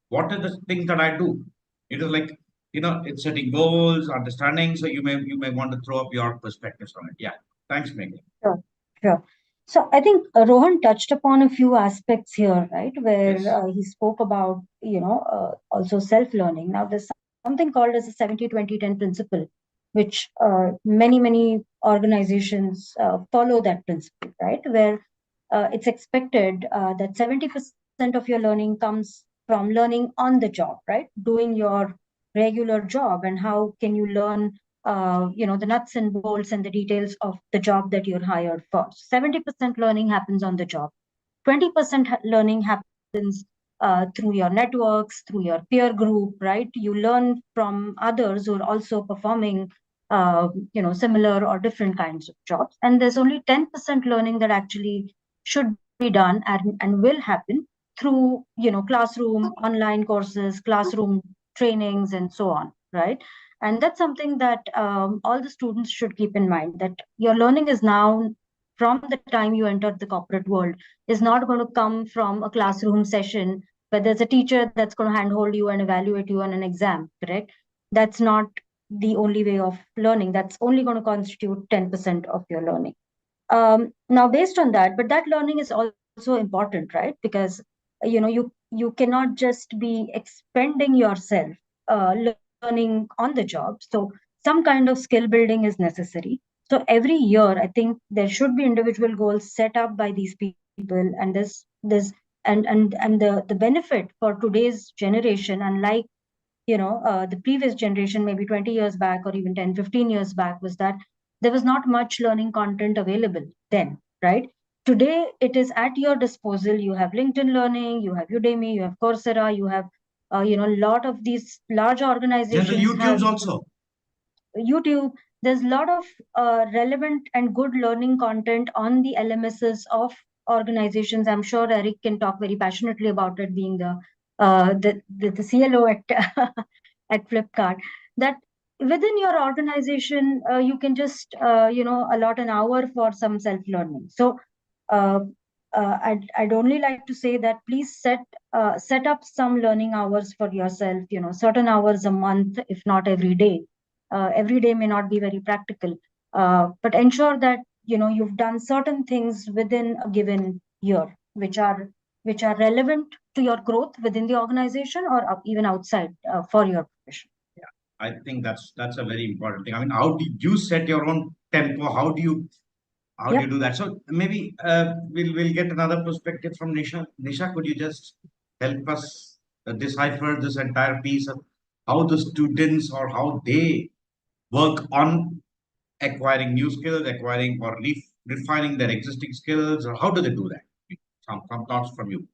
F: What are the things that I do? It is like, it's setting goals, understanding. So you may want to throw up your perspectives on it. Yeah. Thanks, Meghla.
E: Sure, sure. So I think Rohan touched upon a few aspects here, right, where
F: Yes.
E: he spoke about, also self-learning. Now, there's something called as a 70-20-10 principle, which many organizations follow that principle, right, where it's expected that 70% of your learning comes from learning on the job, right, doing your regular job, and how can you learn the nuts and bolts and the details of the job that you're hired for. 70% learning happens on the job. 20% learning happens through your networks, through your peer group, right? You learn from others who are also performing, similar or different kinds of jobs. And there's only 10% learning that actually should be done and will happen through, classroom, online courses, classroom trainings, and so on, right? And that's something that all the students should keep in mind, that your learning is now, from the time you enter the corporate world, is not going to come from a classroom session where there's a teacher that's going to handhold you and evaluate you on an exam, correct? That's not the only way of learning. That's only going to constitute 10% of your learning. Now, based on that, but that learning is also important, right? Because you cannot just be expending yourself learning on the job. So some kind of skill building is necessary. So every year, I think there should be individual goals set up by these people, and the benefit for today's generation, unlike the previous generation, maybe 20 years back or even 10-15 years back, was that there was not much learning content available then, right? Today it is at your disposal. You have LinkedIn Learning, you have Udemy, you have Coursera, you have a lot of these large organizations.
F: YouTube's also.
E: YouTube. There's a lot of relevant and good learning content on the LMSs of organizations. I'm sure Eric can talk very passionately about it, being the CLO at at Flipkart. That within your organization, you can just allot an hour for some self-learning. So I'd only like to say that please set up some learning hours for yourself. Certain hours a month, if not every day. Every day may not be very practical, but ensure that you've done certain things within a given year, which are relevant to your growth within the organization or even outside for your profession.
F: Yeah, I think that's a very important thing. I mean, how do you set your own tempo? How do you How do you do that? So maybe we'll get another perspective from Nisha. Nisha, could you just help us decipher this entire piece of how the students or how they work on acquiring new skills, acquiring or refining their existing skills, or how do they do that? Some thoughts from you.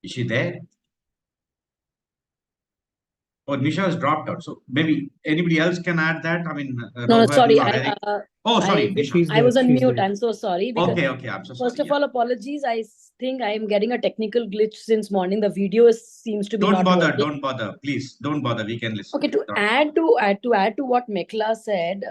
F: Is she there? Oh, Nisha has dropped out. So maybe anybody else can add that. I mean,
I: No,
F: Rohan
I: sorry.
F: or Eric. Oh, sorry, Nisha.
J: She's
I: I
J: there.
I: was on
J: She's
I: mute.
J: there.
I: I'm so sorry. Because
F: Okay. I'm so sorry.
I: first of all, apologies. I think I am getting a technical glitch since morning. The video seems to be
F: Don't
I: not
F: bother.
I: working.
F: Don't bother. Please don't bother. We can listen.
I: Okay, to add to what Mekhla said,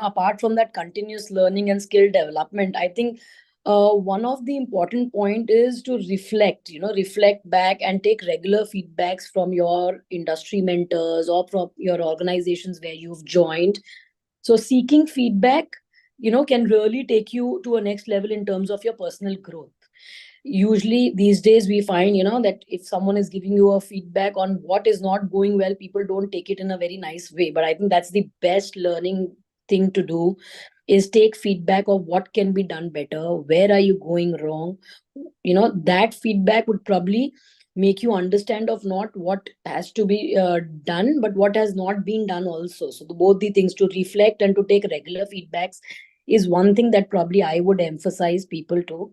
I: apart from that continuous learning and skill development, I think one of the important point is to reflect back and take regular feedbacks from your industry mentors or from your organizations where you've joined. So seeking feedback, can really take you to a next level in terms of your personal growth. Usually these days we find, that if someone is giving you a feedback on what is not going well, people don't take it in a very nice way. But I think that's the best learning thing to do, is take feedback of what can be done better, where are you going wrong. That feedback would probably make you understand of not what has to be done, but what has not been done also. So both the things, to reflect and to take regular feedbacks, is one thing that probably I would emphasize people to.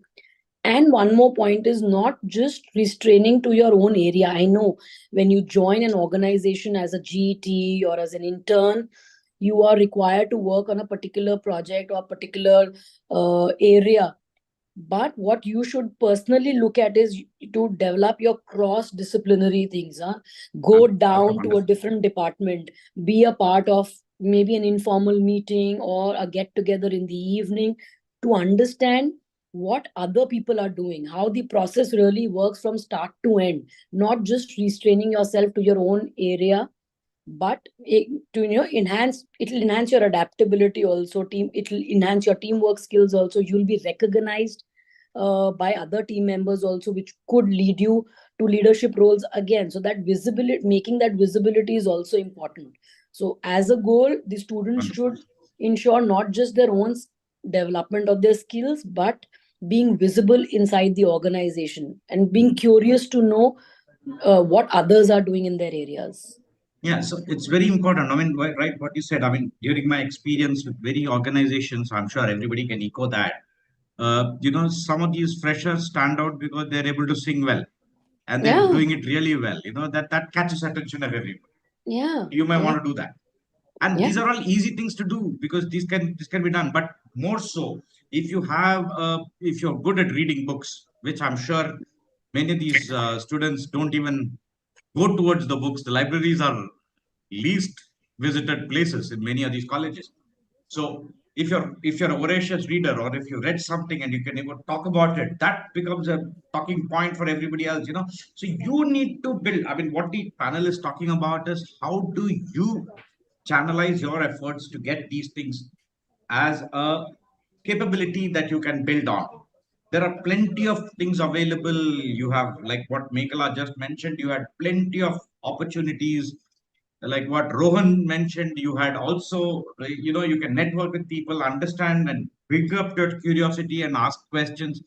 I: And one more point is not just restraining to your own area. I know when you join an organization as a GT or as an intern, you are required to work on a particular project or particular area. But what you should personally look at is to develop your cross-disciplinary things. Go down to a different department, be a part of maybe an informal meeting or a get-together in the evening, to understand what other people are doing, how the process really works from start to end, not just restraining yourself to your own area, but it'll enhance your adaptability also. It'll enhance your teamwork skills also. You'll be recognized by other team members also, which could lead you to leadership roles again. So that visibility, making that visibility, is also important. So as a goal, the students should ensure not just their own development of their skills, but being visible inside the organization and being curious to know what others are doing in their areas.
F: Yeah, so it's very important. I mean, right, what you said. I mean, during my experience with many organizations, I'm sure everybody can echo that. Some of these freshers stand out because they're able to sing well, and they're doing it really well. That catches attention of everybody.
I: Yeah,
F: You may want to do that. And
I: Yeah.
F: these are all easy things to do because this can be done. But more so, if you're good at reading books, which I'm sure many of these students don't even go towards the books. The libraries are least visited places in many of these colleges. So if you're a voracious reader, or if you read something and you can even talk about it, that becomes a talking point for everybody else. So you need to build. I mean, what the panel is talking about is how do you channelize your efforts to get these things as a capability that you can build on. There are plenty of things available. You have, like what Mekhla just mentioned, you had plenty of opportunities. Like what Rohan mentioned, you had also, you can network with people, understand and pick up your curiosity and ask questions.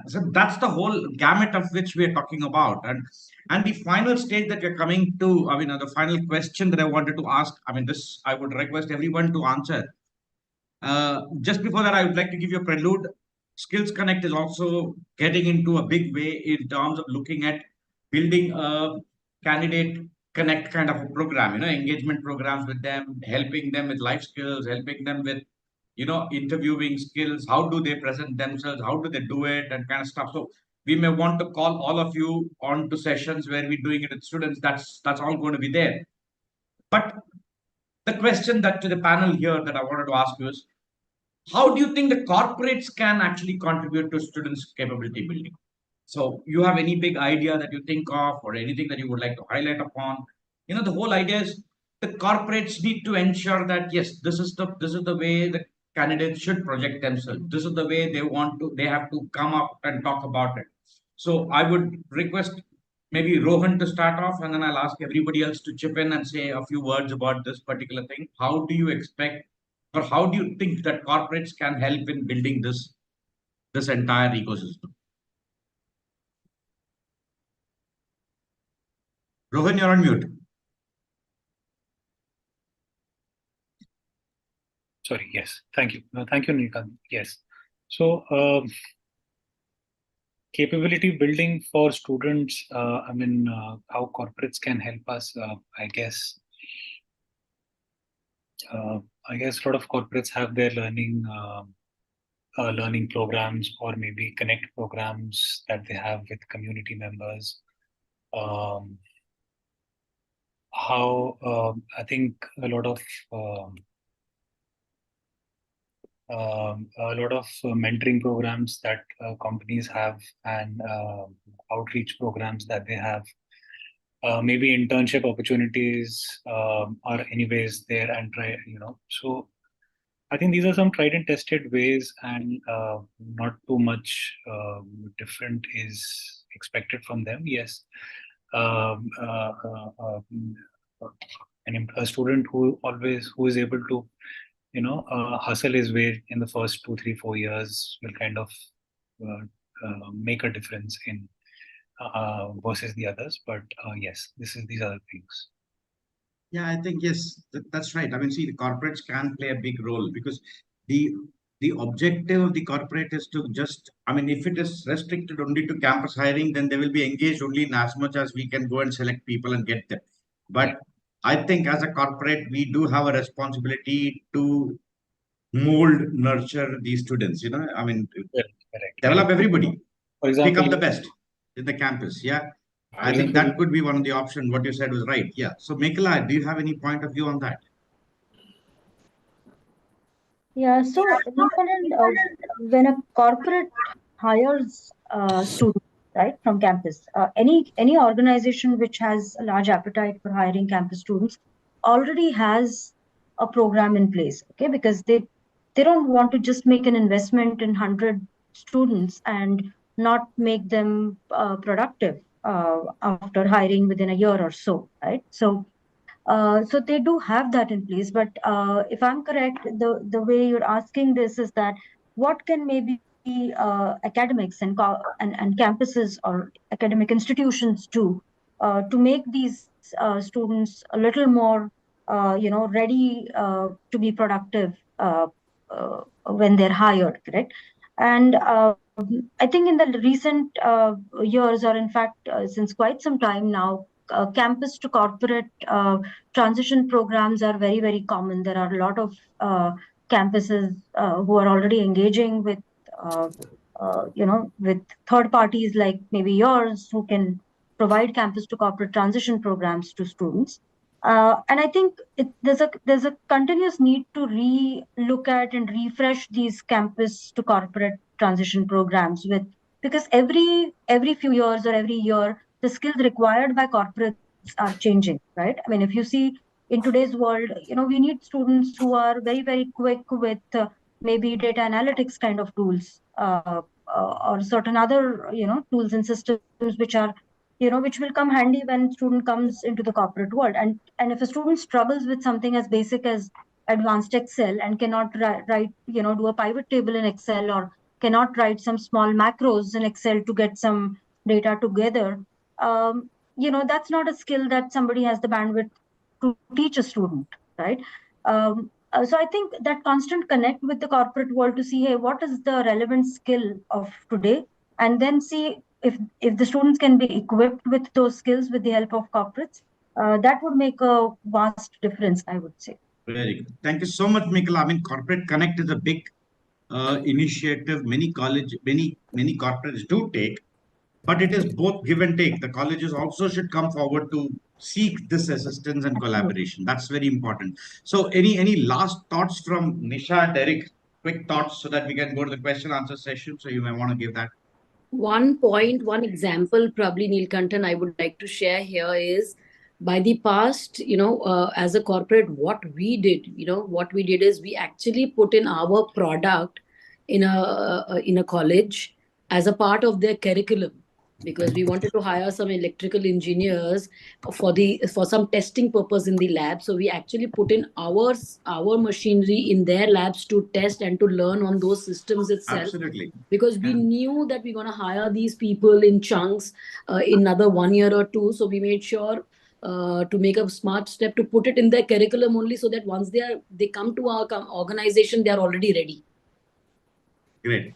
F: So that's the whole gamut of which we are talking about. And the final stage that we're coming to, I mean, the final question that I wanted to ask, I mean, this I would request everyone to answer. Just before that, I would like to give you a prelude. SkillsConnect is also getting into a big way in terms of looking at building a candidate connect kind of a program, engagement programs with them, helping them with life skills, helping them with, interviewing skills. How do they present themselves? How do they do it? And kind of stuff. So we may want to call all of you on to sessions where we're doing it with students. That's all going to be there. But the question that to the panel here that I wanted to ask you is, how do you think the corporates can actually contribute to students' capability building? So you have any big idea that you think of, or anything that you would like to highlight upon? The whole idea is the corporates need to ensure that yes, this is the way the candidates should project themselves. This is the way they have to come up and talk about it. So I would request maybe Rohan to start off, and then I'll ask everybody else to chip in and say a few words about this particular thing. How do you expect, or how do you think that corporates can help in building this entire ecosystem? Rohan, you're on mute.
C: Sorry, yes. Thank you. No, thank you, Nilakantan. Yes. So, capability building for students, how corporates can help us, I guess a lot of corporates have their learning programs, or maybe connect programs that they have with community members. I think a lot of mentoring programs that companies have, and outreach programs that they have. Maybe internship opportunities are anyways there, and so I think these are some tried and tested ways, and not too much different is expected from them. Yes. A student who is able to hustle his way in the first 2, 3, 4 years will kind of make a difference in versus the others. But yes, these are the things.
F: Yeah, I think yes, that's right. I mean, see, the corporates can play a big role, because the objective of the corporate is to just, I mean, if it is restricted only to campus hiring, then they will be engaged only in as much as we can go and select people and get them. But I think as a corporate, we do have a responsibility to mold, nurture these students. I mean,
C: Correct.
F: develop everybody,
C: For example,
F: pick up the best in the campus. Yeah. I think that could be one of the options. What you said was right. Yeah. So, Mekhla, do you have any point of view on that?
E: Yeah, so when a corporate hires students, right, from campus, any organization which has a large appetite for hiring campus students already has a program in place, okay, because they don't want to just make an investment in 100 students and not make them productive after hiring within a year or so, right? So they do have that in place. But if I'm correct, the way you're asking this is that what can maybe academics and campuses or academic institutions do to make these students a little more, ready to be productive when they're hired, correct? And I think in the recent years, or in fact, since quite some time now, campus to corporate transition programs are very, very common. There are a lot of campuses who are already engaging with, with third parties like maybe yours, who can provide campus to corporate transition programs to students. And I think there's a continuous need to look at and refresh these campus to corporate transition programs because every few years or every year the skills required by corporates are changing, right? I mean, if you see in today's world, we need students who are very, very quick with maybe data analytics kind of tools or certain other, tools and systems which are, which will come handy when student comes into the corporate world. And if a student struggles with something as basic as advanced Excel and cannot write, do a pivot table in Excel, or cannot write some small macros in Excel to get some data together, that's not a skill that somebody has the bandwidth to teach a student, right? So I think that constant connect with the corporate world to see, hey, what is the relevant skill of today, and then see if the students can be equipped with those skills with the help of corporates. That would make a vast difference, I would say.
F: Very good. Thank you so much, Mekhla. I mean, Corporate Connect is a big initiative. Many corporates do take, but it is both give and take. The colleges also should come forward to seek this assistance and collaboration. That's very important. So, any last thoughts from Nisha and Eric? Quick thoughts so that we can go to the question answer session. So you may want to give that.
I: One point, one example, probably Nilakantan, I would like to share here is by the past, as a corporate, what we did is we actually put in our product in a college as a part of their curriculum. because we wanted to hire some electrical engineers for some testing purpose in the lab. So we actually put in our machinery in their labs to test and to learn on those systems itself.
F: Absolutely.
I: Because we knew that we're going to hire these people in chunks in another 1 year or two. So we made sure to make a smart step to put it in their curriculum only, so that once they come to our organization, they are already ready.
F: Great.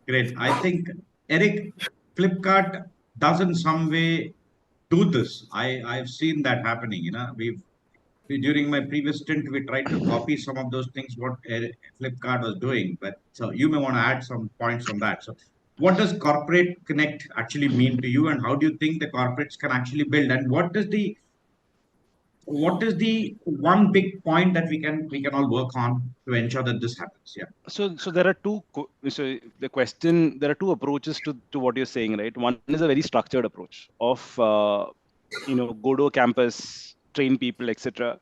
F: Great. I think, Eric, Flipkart does in some way do this. I've seen that happening. During my previous stint, we tried to copy some of those things what Flipkart was doing. But so you may want to add some points on that. So, what does corporate connect actually mean to you, and how do you think the corporates can actually build? And what is the one big point that we can all work on to ensure that this happens? Yeah.
G: So there are there are two approaches to what you're saying, right? One is a very structured approach of go to a campus, train people, etc.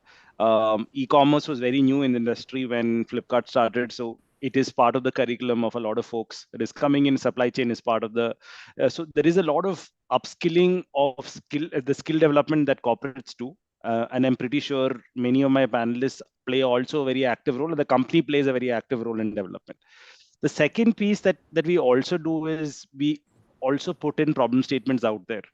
G: E-commerce was very new in the industry when Flipkart started, so it is part of the curriculum of a lot of folks. It is coming in. Supply chain is part of the so there is a lot of upskilling of the skill development that corporates do. And I'm pretty sure many of my panelists play also a very active role, and the company plays a very active role in development. The second piece that we also do is we also put in problem statements out there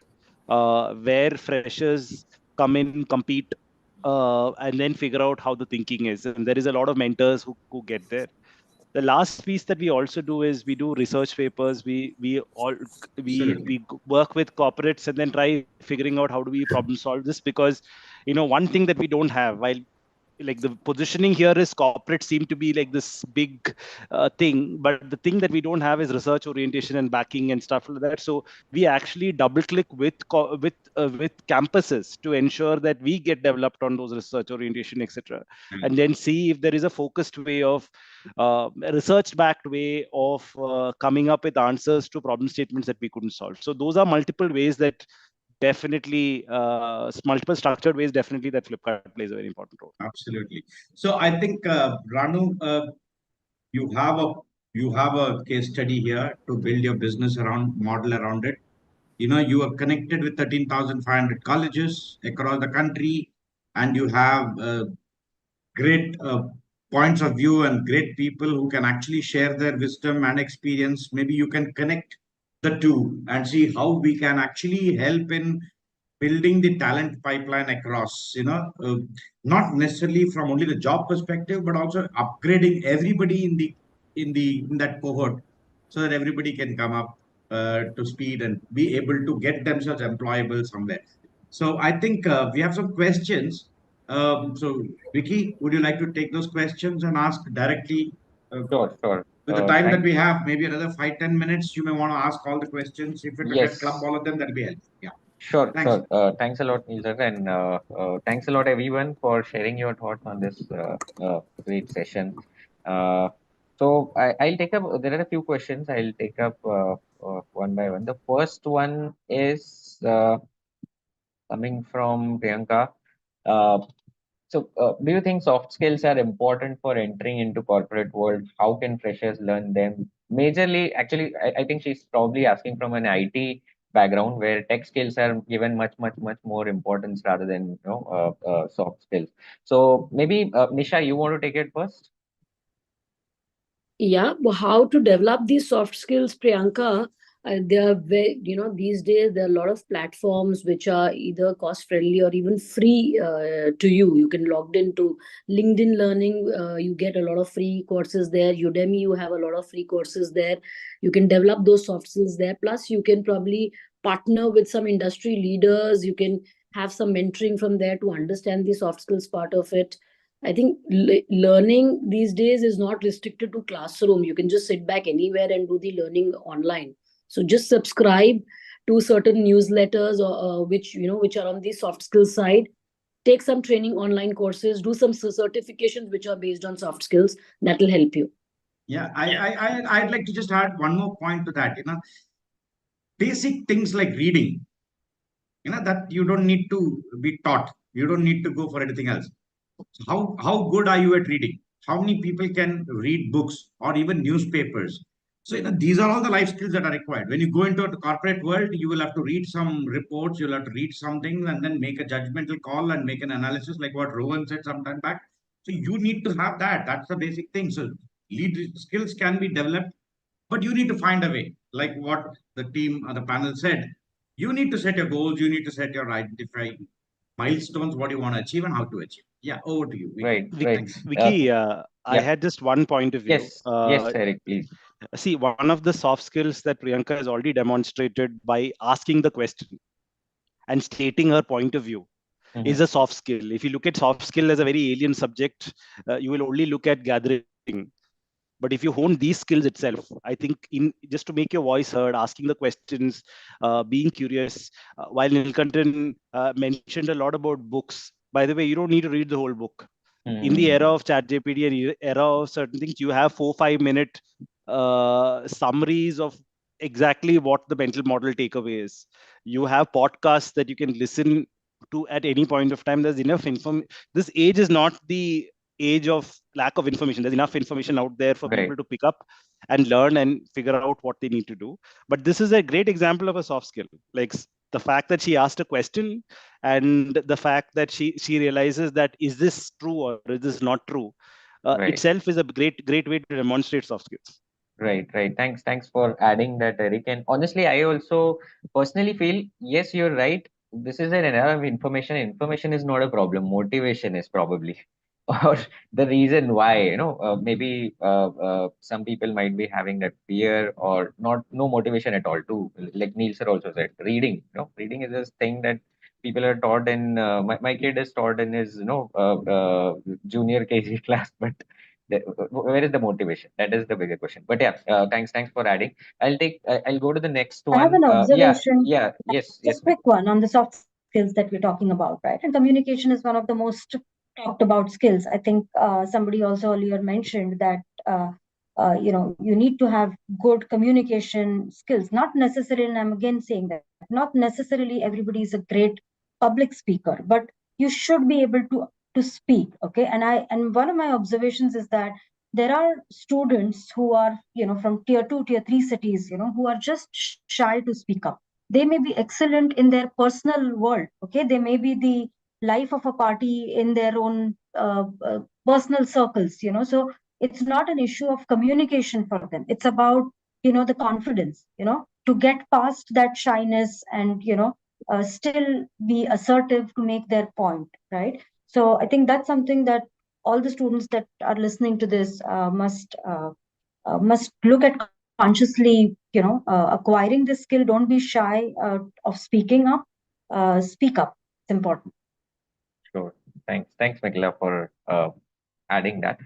G: where freshers come in, compete, and then figure out how the thinking is. And there is a lot of mentors who get there. The last piece that we also do is we do research papers. We work with corporates and then try figuring out how do we problem solve this, because one thing that we don't have, while like the positioning here is corporate seem to be like this big thing, but the thing that we don't have is research orientation and backing and stuff like that. So we actually double click with campuses to ensure that we get developed on those research orientation, etc. And then see if there is a focused way of a research backed way of coming up with answers to problem statements that we couldn't solve. So those are multiple ways that definitely multiple structured ways definitely that Flipkart plays a very important role.
F: Absolutely. So I think Ranu, you have a case study here to build your business model around it. You are connected with 13,500 colleges across the country, and you have great points of view and great people who can actually share their wisdom and experience. Maybe you can connect the two and see how we can actually help in building the talent pipeline across, not necessarily from only the job perspective, but also upgrading everybody in that cohort, so that everybody can come up to speed and be able to get themselves employable somewhere. So I think we have some questions. So Vicky, would you like to take those questions and ask directly?
B: Sure.
F: With the time that we have, maybe another 5-10 minutes, you may want to ask all the questions. If we can club all of them, that'll be helpful. Yeah.
B: Sure.
F: Thanks.
B: Thanks a lot, Nisha, and thanks a lot, everyone, for sharing your thoughts on this great session. So I'll take up. There are a few questions. I'll take up one by one. The first one is coming from Priyanka. Do you think soft skills are important for entering into corporate world? How can freshers learn them? Majorly, actually, I think she's probably asking from an IT background where tech skills are given much more importance rather than soft skills. So maybe Nisha, you want to take it first?
I: Yeah, but how to develop these soft skills, Priyanka? There are these days there are a lot of platforms which are either cost friendly or even free to you. You can log into LinkedIn Learning. You get a lot of free courses there. Udemy, you have a lot of free courses there. You can develop those soft skills there. Plus, you can probably partner with some industry leaders. You can have some mentoring from there to understand the soft skills part of it. I think learning these days is not restricted to classroom. You can just sit back anywhere and do the learning online. So just subscribe to certain newsletters or which are on the soft skills side. Take some training online courses. Do some certifications which are based on soft skills. That will help you.
F: Yeah, I'd like to just add one more point to that. Basic things like reading. That you don't need to be taught. You don't need to go for anything else. How good are you at reading? How many people can read books or even newspapers? So these are all the life skills that are required. When you go into the corporate world, you will have to read some reports, you'll have to read something and then make a judgmental call and make an analysis like what Rohan said some time back. So you need to have that. That's the basic thing. So lead skills can be developed, but you need to find a way. Like what the team or the panel said, you need to set your goals, you need to set your identify milestones, what you want to achieve and how to achieve. Yeah, over to you, Vicky.
B: Right, right.
F: Thanks.
G: Vicky, I
B: Yeah.
G: had just one point of view.
B: Yes, yes, Eric, please.
G: See, one of the soft skills that Priyanka has already demonstrated by asking the question and stating her point of view is a soft skill. If you look at soft skill as a very alien subject, you will only look at gathering. But if you hone these skills itself, I think in just to make your voice heard, asking the questions, being curious. While Nilakantan mentioned a lot about books, by the way, you don't need to read the whole book. In the era of ChatGPT and era of certain things, you have 4-5 minute summaries of exactly what the mental model takeaway is. You have podcasts that you can listen to at any point of time. There's enough information. This age is not the age of lack of information. There's enough information out there for people to pick up and learn and figure out what they need to do. But this is a great example of a soft skill. Like the fact that she asked a question and the fact that she realizes that is this true or is this not true itself is a great way to demonstrate soft skills.
B: Right. Thanks for adding that, Eric. And honestly, I also personally feel, yes, you're right. This is an era of information. Information is not a problem. Motivation is probably, or the reason why, maybe some people might be having that fear or no motivation at all too. Like Neil sir also said, reading, reading is this thing that people are taught in, my kid is taught in his, junior KG class, but where is the motivation? That is the bigger question. But yeah, thanks for adding. I'll go to the next one.
E: I have an observation.
B: Yes.
E: Just quick one on the soft skills that we're talking about, right? And communication is one of the most talked about skills. I think somebody also earlier mentioned that you need to have good communication skills. Not necessarily, and I'm again saying that not necessarily everybody is a great public speaker, but you should be able to speak. Okay, and one of my observations is that there are students who are from tier 2, tier 3 cities, who are just shy to speak up. They may be excellent in their personal world. Okay, they may be the life of a party in their own personal circles. So it's not an issue of communication for them. It's about the confidence, to get past that shyness and still be assertive to make their point, right? So I think that's something that all the students that are listening to this must look at consciously, acquiring this skill. Don't be shy of speaking up. Speak up. It's important.
B: Sure. Thanks, Mekhla, for adding that.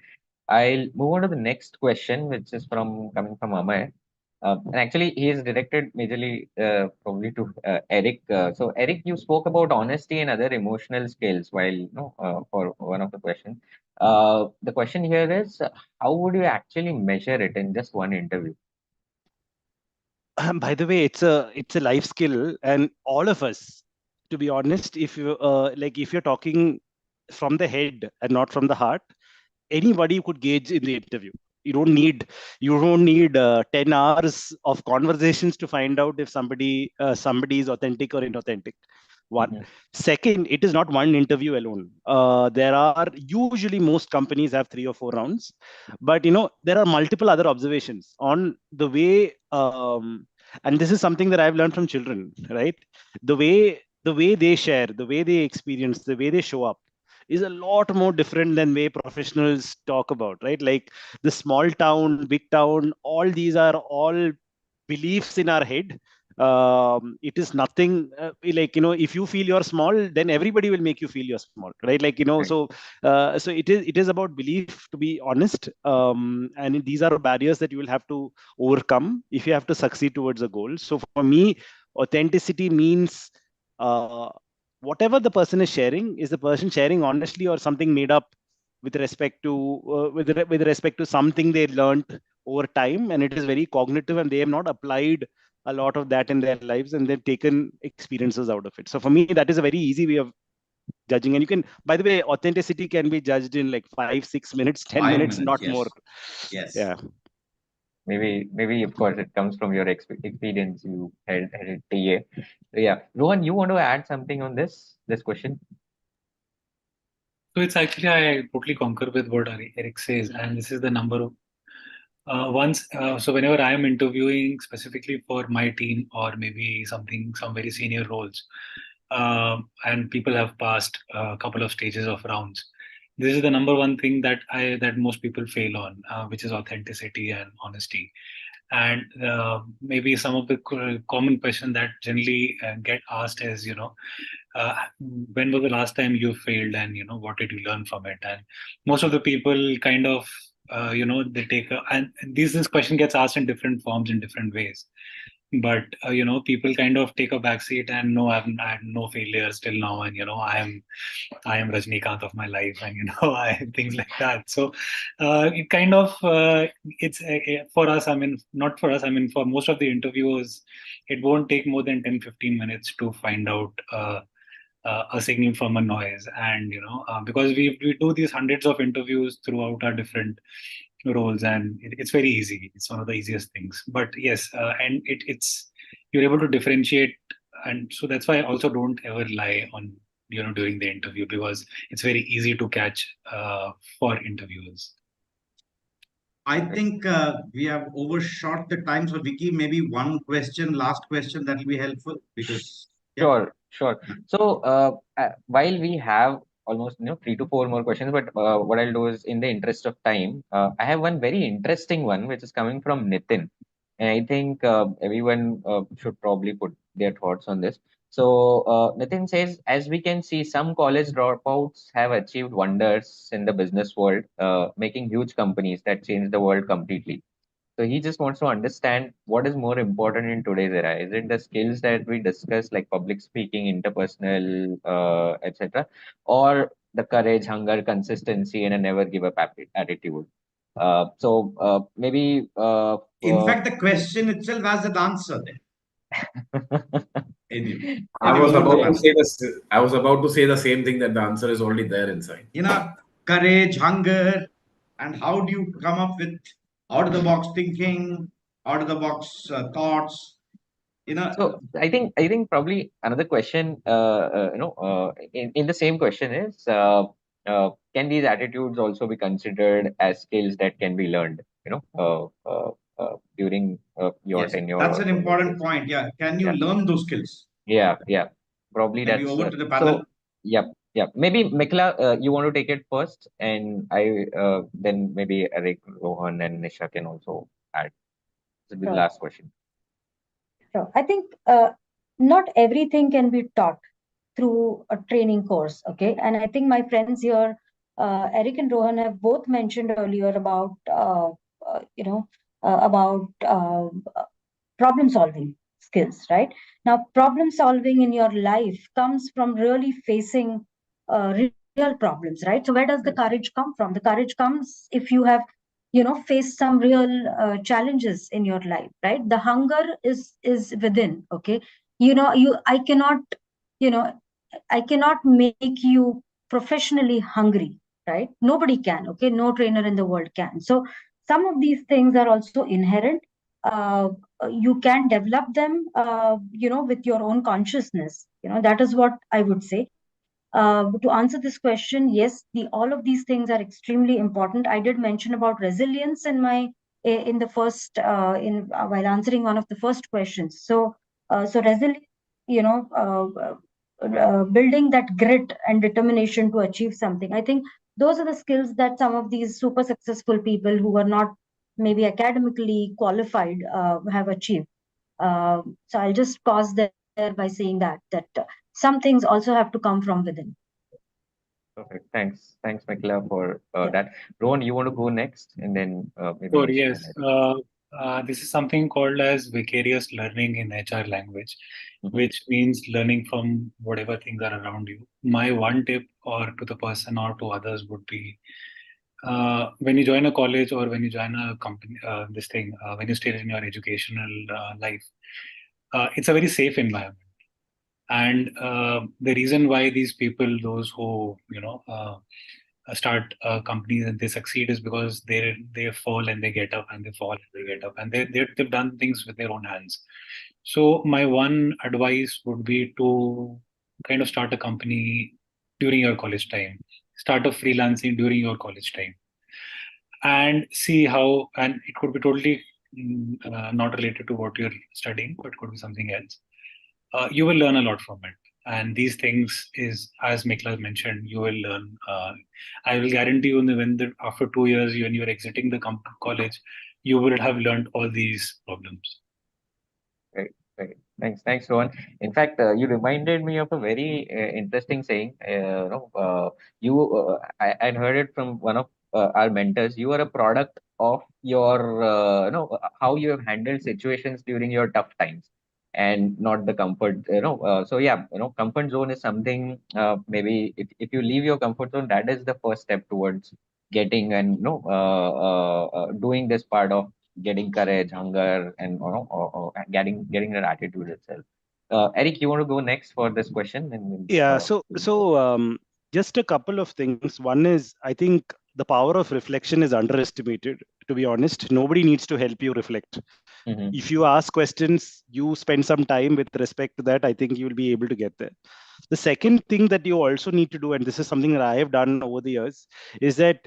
B: I'll move on to the next question, which is coming from Amay. And actually, he is directed majorly probably to Eric. So, Eric, you spoke about honesty and other emotional skills while for one of the questions. The question here is, how would you actually measure it in just one interview?
G: By the way, it's a life skill, and all of us, to be honest, if you're talking from the head and not from the heart, anybody could gauge in the interview. You don't need 10 hours of conversations to find out if somebody is authentic or inauthentic. One. Second, it is not one interview alone. There are usually most companies have 3 or 4 rounds, but there are multiple other observations on the way. And this is something that I've learned from children, right? The way they share, the way they experience, the way they show up is a lot more different than way professionals talk about, right? Like the small town, big town, all these are all beliefs in our head. It is nothing if you feel you're small, then everybody will make you feel you're small, right?
B: Right.
G: So it is about belief, to be honest. And these are barriers that you will have to overcome if you have to succeed towards a goal. So for me, authenticity means whatever the person is sharing, is the person sharing honestly or something made up with respect to with respect to something they learned over time, and it is very cognitive, and they have not applied a lot of that in their lives, and they've taken experiences out of it. So for me, that is a very easy way of judging. And you can, by the way, authenticity can be judged in like 5-6 minutes, 10 minutes, not
F: yes.
G: more.
F: Yes.
G: Yeah.
B: maybe of course it comes from your experience you had at TA. So yeah, Rohan, you want to add something on this question?
C: So it's actually, I totally concur with what Eric says, and this is the number of so whenever I am interviewing specifically for my team or maybe some very senior roles, and people have passed a couple of stages of rounds, this is the number one thing that most people fail on, which is authenticity and honesty. And maybe some of the common questions that generally get asked is, when was the last time you failed, and what did you learn from it? And most of the people kind of they take and this question gets asked in different forms in different ways, but people kind of take a backseat and no, I had no failures till now, and I am Rajnikant of my life, and I things like that. So it kind of it's for us. I mean, not for us. I mean, for most of the interviewers, it won't take more than 10-15 minutes to find out a signal from a noise, and because we do these hundreds of interviews throughout our different roles, and it's very easy. It's one of the easiest things. But yes, and it's you're able to differentiate, and so that's why I also don't ever lie on during the interview, because it's very easy to catch for interviewers.
F: I think we have overshot the time. So Vicky, maybe one question, last question, that will be helpful, because
B: Sure. So while we have almost 3 to 4 more questions, but what I'll do is, in the interest of time, I have one very interesting one which is coming from Nitin, and I think everyone should probably put their thoughts on this. So Nitin says, as we can see, some college dropouts have achieved wonders in the business world, making huge companies that change the world completely. So he just wants to understand what is more important in today's era. Is it the skills that we discuss, like public speaking, interpersonal, etc., or the courage, hunger, consistency, and a never give up attitude? Maybe.
F: In fact, the question itself has an answer there. Anyway,
A: I was
F: over to
A: about to
F: Anand.
A: say this. I was about to say the same thing, that the answer is already there inside.
F: Courage, hunger, and how do you come up with out of the box thinking, out of the box thoughts?
B: So I think probably another question, in the same question is, can these attitudes also be considered as skills that can be learned? During your
F: Yes,
B: tenure.
F: that's an
B: or
F: important point. Yeah, can you
B: Yeah.
F: learn those skills?
B: Yeah. Probably
F: Maybe
B: that's
F: over to the panel.
B: so. Yeah. Maybe Mekhla, you want to take it first, and I then maybe Eric, Rohan, and Nisha can also add. This will be the
E: Sure.
B: last question.
E: Sure. I think not everything can be taught through a training course. Okay. And I think my friends here, Eric and Rohan, have both mentioned earlier about, about problem solving skills, right? Now, problem solving in your life comes from really facing real problems, right? So where does the courage come from? The courage comes if you have faced some real challenges in your life, right? The hunger is within. Okay. You know I cannot make you professionally hungry, right? Nobody can. Okay. No trainer in the world can. So some of these things are also inherent. uh, you can develop them with your own consciousness. That is what I would say. To answer this question, yes, all of these things are extremely important. I did mention about resilience in the first in while answering one of the first questions. So resilience, building that grit and determination to achieve something. I think those are the skills that some of these super successful people who are not maybe academically qualified have achieved. So I'll just pause there by saying that some things also have to come from within.
B: Perfect. Thanks, Mekhla, for
E: Yeah.
B: that. Rohan, you want to go next, and then maybe
C: Sure,
B: Nisha
C: yes.
B: and Eric.
C: This is something called as vicarious learning in HR language, which means learning from whatever things are around you. My one tip, or to the person or to others, would be when you join a college or when you join a company, when you stay in your educational life, it's a very safe environment. And the reason why these people, those who start companies and they succeed is because they fall and they get up, and they fall and they get up, and they've done things with their own hands. So my one advice would be to kind of start a company during your college time, start a freelancing during your college time, and see how. And it could be totally not related to what you're studying, but it could be something else. You will learn a lot from it. And these things is, as Mekhla mentioned, you will learn. I will guarantee you, after 2 years, when you're exiting the college, you will have learned all these problems.
B: Right, right. Thanks, Rohan. In fact, you reminded me of a very interesting saying. I heard it from one of our mentors. You are a product of your, how you have handled situations during your tough times, and not the comfort. So yeah, comfort zone is something. Maybe if you leave your comfort zone, that is the first step towards getting and doing this part of getting courage, hunger, and or getting that attitude itself. Eric, you want to go next for this question? And
G: Yeah. Just a couple of things. One is, I think the power of reflection is underestimated. To be honest, nobody needs to help you reflect. If you ask questions, you spend some time with respect to that, I think you will be able to get there. The second thing that you also need to do, and this is something that I have done over the years, is that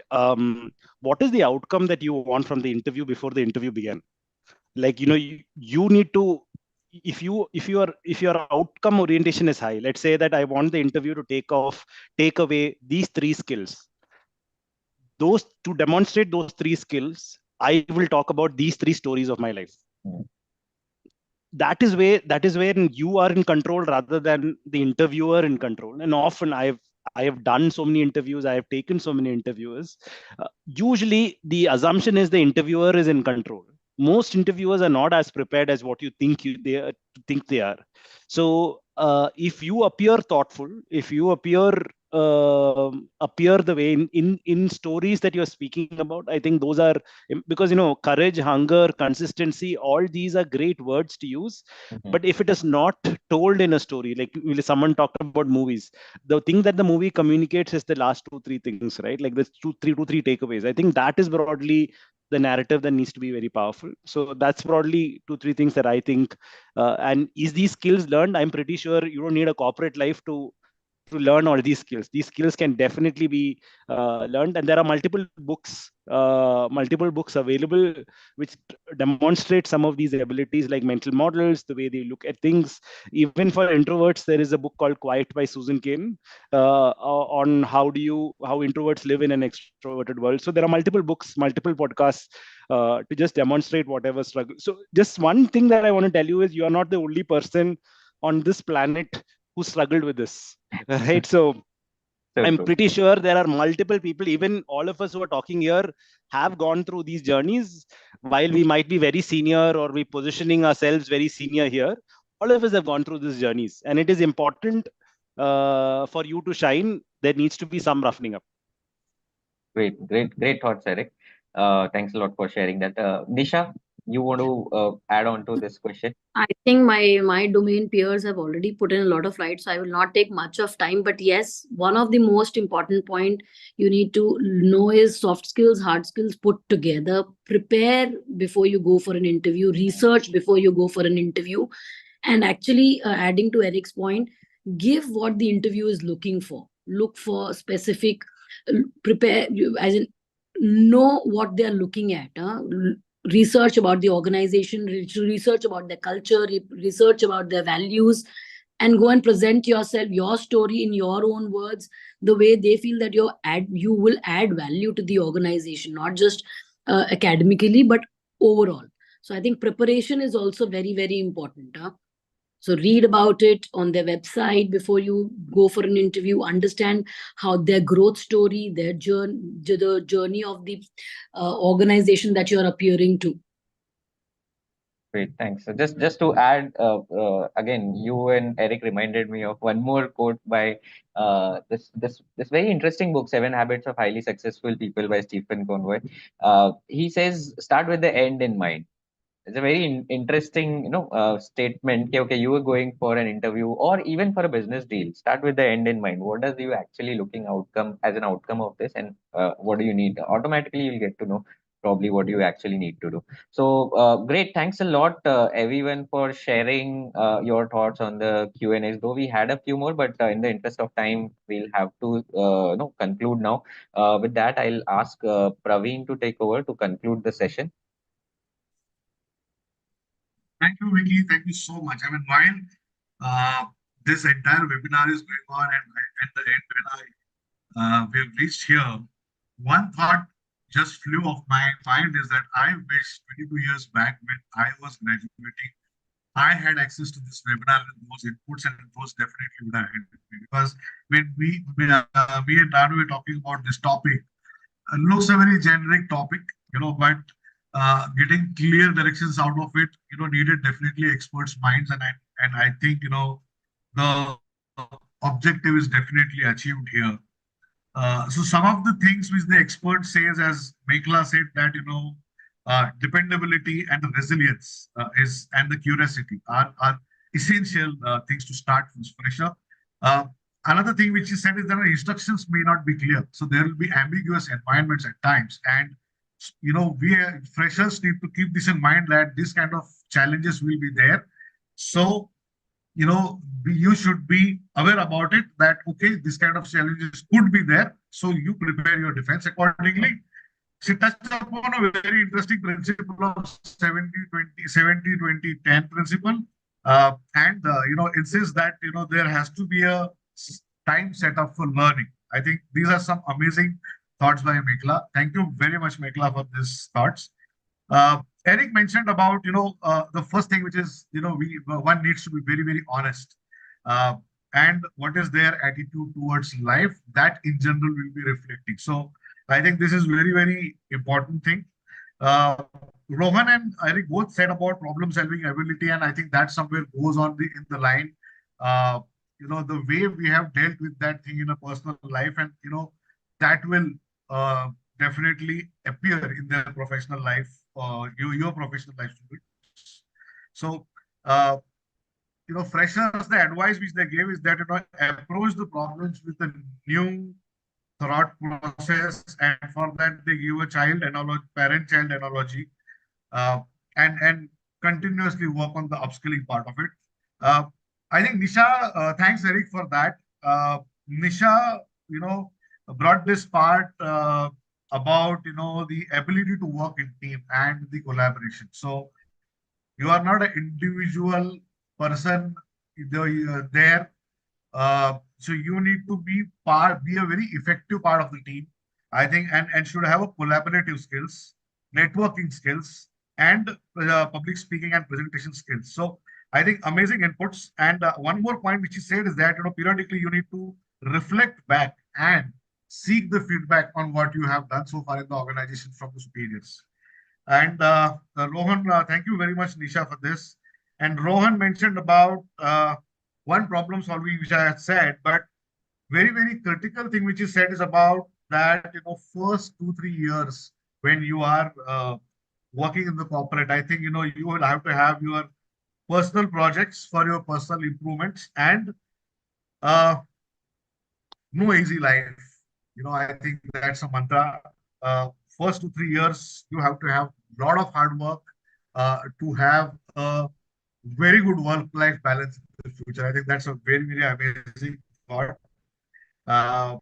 G: what is the outcome that you want from the interview before the interview began? Like, you need to, if your outcome orientation is high, let's say that I want the interview to take away these three skills. Those, to demonstrate those three skills, I will talk about these three stories of my life. That is when you are in control rather than the interviewer in control. And often I have done so many interviews, I have taken so many interviewers. Usually the assumption is the interviewer is in control. Most interviewers are not as prepared as what you think they are. So if you appear thoughtful, if you appear the way in stories that you're speaking about, I think those are, because courage, hunger, consistency, all these are great words to use. But if it is not told in a story, like someone talked about movies, the thing that the movie communicates is the last 2-3 things, right? Like the two three takeaways. I think that is broadly the narrative that needs to be very powerful. So that's broadly 2-3 things that I think. And is these skills learned? I'm pretty sure you don't need a corporate life to learn all these skills. These skills can definitely be learned, and there are multiple books available which demonstrate some of these abilities, like mental models, the way they look at things. Even for introverts, there is a book called Quiet by Susan Cain on how introverts live in an extroverted world. So there are multiple books, multiple podcasts to just demonstrate whatever struggle. So just one thing that I want to tell you is, you are not the only person on this planet who struggled with this, right? So I'm pretty sure there are multiple people, even all of us who are talking here, have gone through these journeys. While we might be very senior, or we positioning ourselves very senior here, all of us have gone through these journeys, and it is important for you to shine. There needs to be some roughening up.
B: Great thoughts, Eric. Thanks a lot for sharing that. Nisha, you want to add on to this question?
H: I think my domain peers have already put in a lot of light, so I will not take much of time. But yes, one of the most important point you need to know is soft skills, hard skills put together. Prepare before you go for an interview. Research before you go for an interview. And actually, adding to Eric's point, give what the interview is looking for. Look for specific. Prepare, as in know what they are looking at. Research about the organization, research about their culture, research about their values, and go and present yourself, your story in your own words, the way they feel that you will add value to the organization, not just academically, but overall. So I think preparation is also very, very important. So read about it on their website before you go for an interview. Understand how their growth story, their journey, the journey of the organization that you are appearing to.
B: Great, thanks. So just to add, again, you and Eric reminded me of one more quote by this very interesting book, Seven Habits of Highly Successful People by Stephen Conway. He says, start with the end in mind. it's a very interesting, statement. Okay, you were going for an interview or even for a business deal. Start with the end in mind. What does you actually looking outcome as an outcome of this, and what do you need? Automatically, you'll get to know probably what you actually need to do. So great. Thanks a lot, everyone, for sharing your thoughts on the Q&As. Though we had a few more, but in the interest of time, we'll have to conclude now. With that, I'll ask Praveen to take over to conclude the session.
J: Thank you, Vicky. Thank you so much. I mean, while this entire webinar is going on, and at the end, when we have reached here, one thought just flew off my mind is that I wish 22 years back when I was graduating, I had access to this webinar and those inputs, and those definitely would have helped me. Because when me and Ranu were talking about this topic, looks a very generic topic, but getting clear directions out of it, needed definitely experts' minds, and I think the objective is definitely achieved here. So some of the things which the expert says, as Mekhla said, that dependability and the resilience and the curiosity are essential things to start with fresher. Another thing which he said is that instructions may not be clear, so there will be ambiguous environments at times, and we freshers need to keep this in mind that this kind of challenges will be there. So you should be aware about it, that okay, this kind of challenges could be there, so you prepare your defense accordingly. She touched upon a very interesting principle of 70-20-70-20-10 principle, and it says that there has to be a time set up for learning. I think these are some amazing thoughts by Mekhla. Thank you very much, Mekhla, for these thoughts. Eric mentioned about the first thing, which is one needs to be very, very honest, and what is their attitude towards life, that in general will be reflecting. So I think this is very, very important thing. Rohan and Eric both said about problem solving ability, and I think that somewhere goes on in the line. The way we have dealt with that thing in a personal life, and that will definitely appear in their professional life, your professional life. So, freshers, the advice which they gave is that approach the problems with a new thought process, and for that they give a parent-child analogy, and continuously work on the upskilling part of it. I think Nisha, thanks Eric for that. Nisha, brought this part about the ability to work in team and the collaboration. So you are not an individual person there. So you need to be a very effective part of the team, I think, and should have a collaborative skills, networking skills, and public speaking and presentation skills. So I think amazing inputs. And one more point which he said is that periodically you need to reflect back and seek the feedback on what you have done so far in the organization from the superiors. And Rohan, thank you very much, Nisha, for this. And Rohan mentioned about one problem solving, which I had said, but very, very critical thing which he said is about that, first 2-3 years when you are working in the corporate, I think, you will have to have your personal projects for your personal improvements, and no easy life. I think that's a mantra. First 2-3 years, you have to have a lot of hard work to have a very good work-life balance in the future. I think that's a very, very amazing thought. I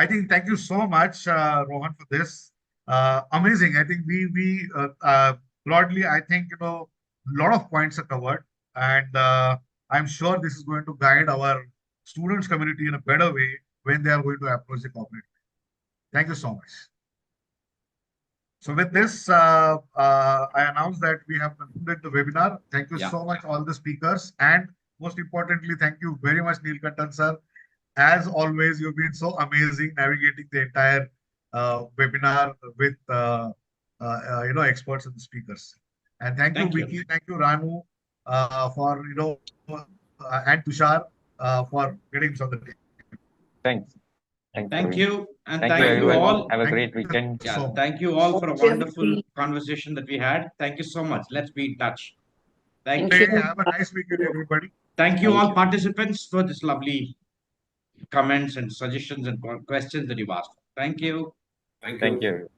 J: think thank you so much, Rohan, for this. Amazing. I think we broadly, I think a lot of points are covered, and I'm sure this is going to guide our students community in a better way when they are going to approach the corporate. Thank you so much. So with this, I announce that we have concluded the webinar. Thank you so much, all the speakers. And most importantly, thank you very much, Nilakantan sir. As always, you've been so amazing navigating the entire webinar with experts and speakers. And thank you, Vicky. Thank you, Ranu, for and Tushar for getting us on the team.
B: Thanks.
F: Thank you. And
B: Thank you,
F: thank you
B: everyone.
F: all.
B: Have a
J: Thank
B: great
J: you
B: weekend.
F: Yeah,
J: so much.
F: thank you all for a
I: Thank you.
F: wonderful conversation that we had. Thank you so much. Let's be in touch. Thank
I: Thank
F: you.
I: you.
J: Have a nice weekend, everybody.
F: Thank you
B: Thank
F: all
B: you.
F: participants for this lovely comments and suggestions and questions that you've asked. Thank you.
A: Thank
B: Thank
A: you.
B: you.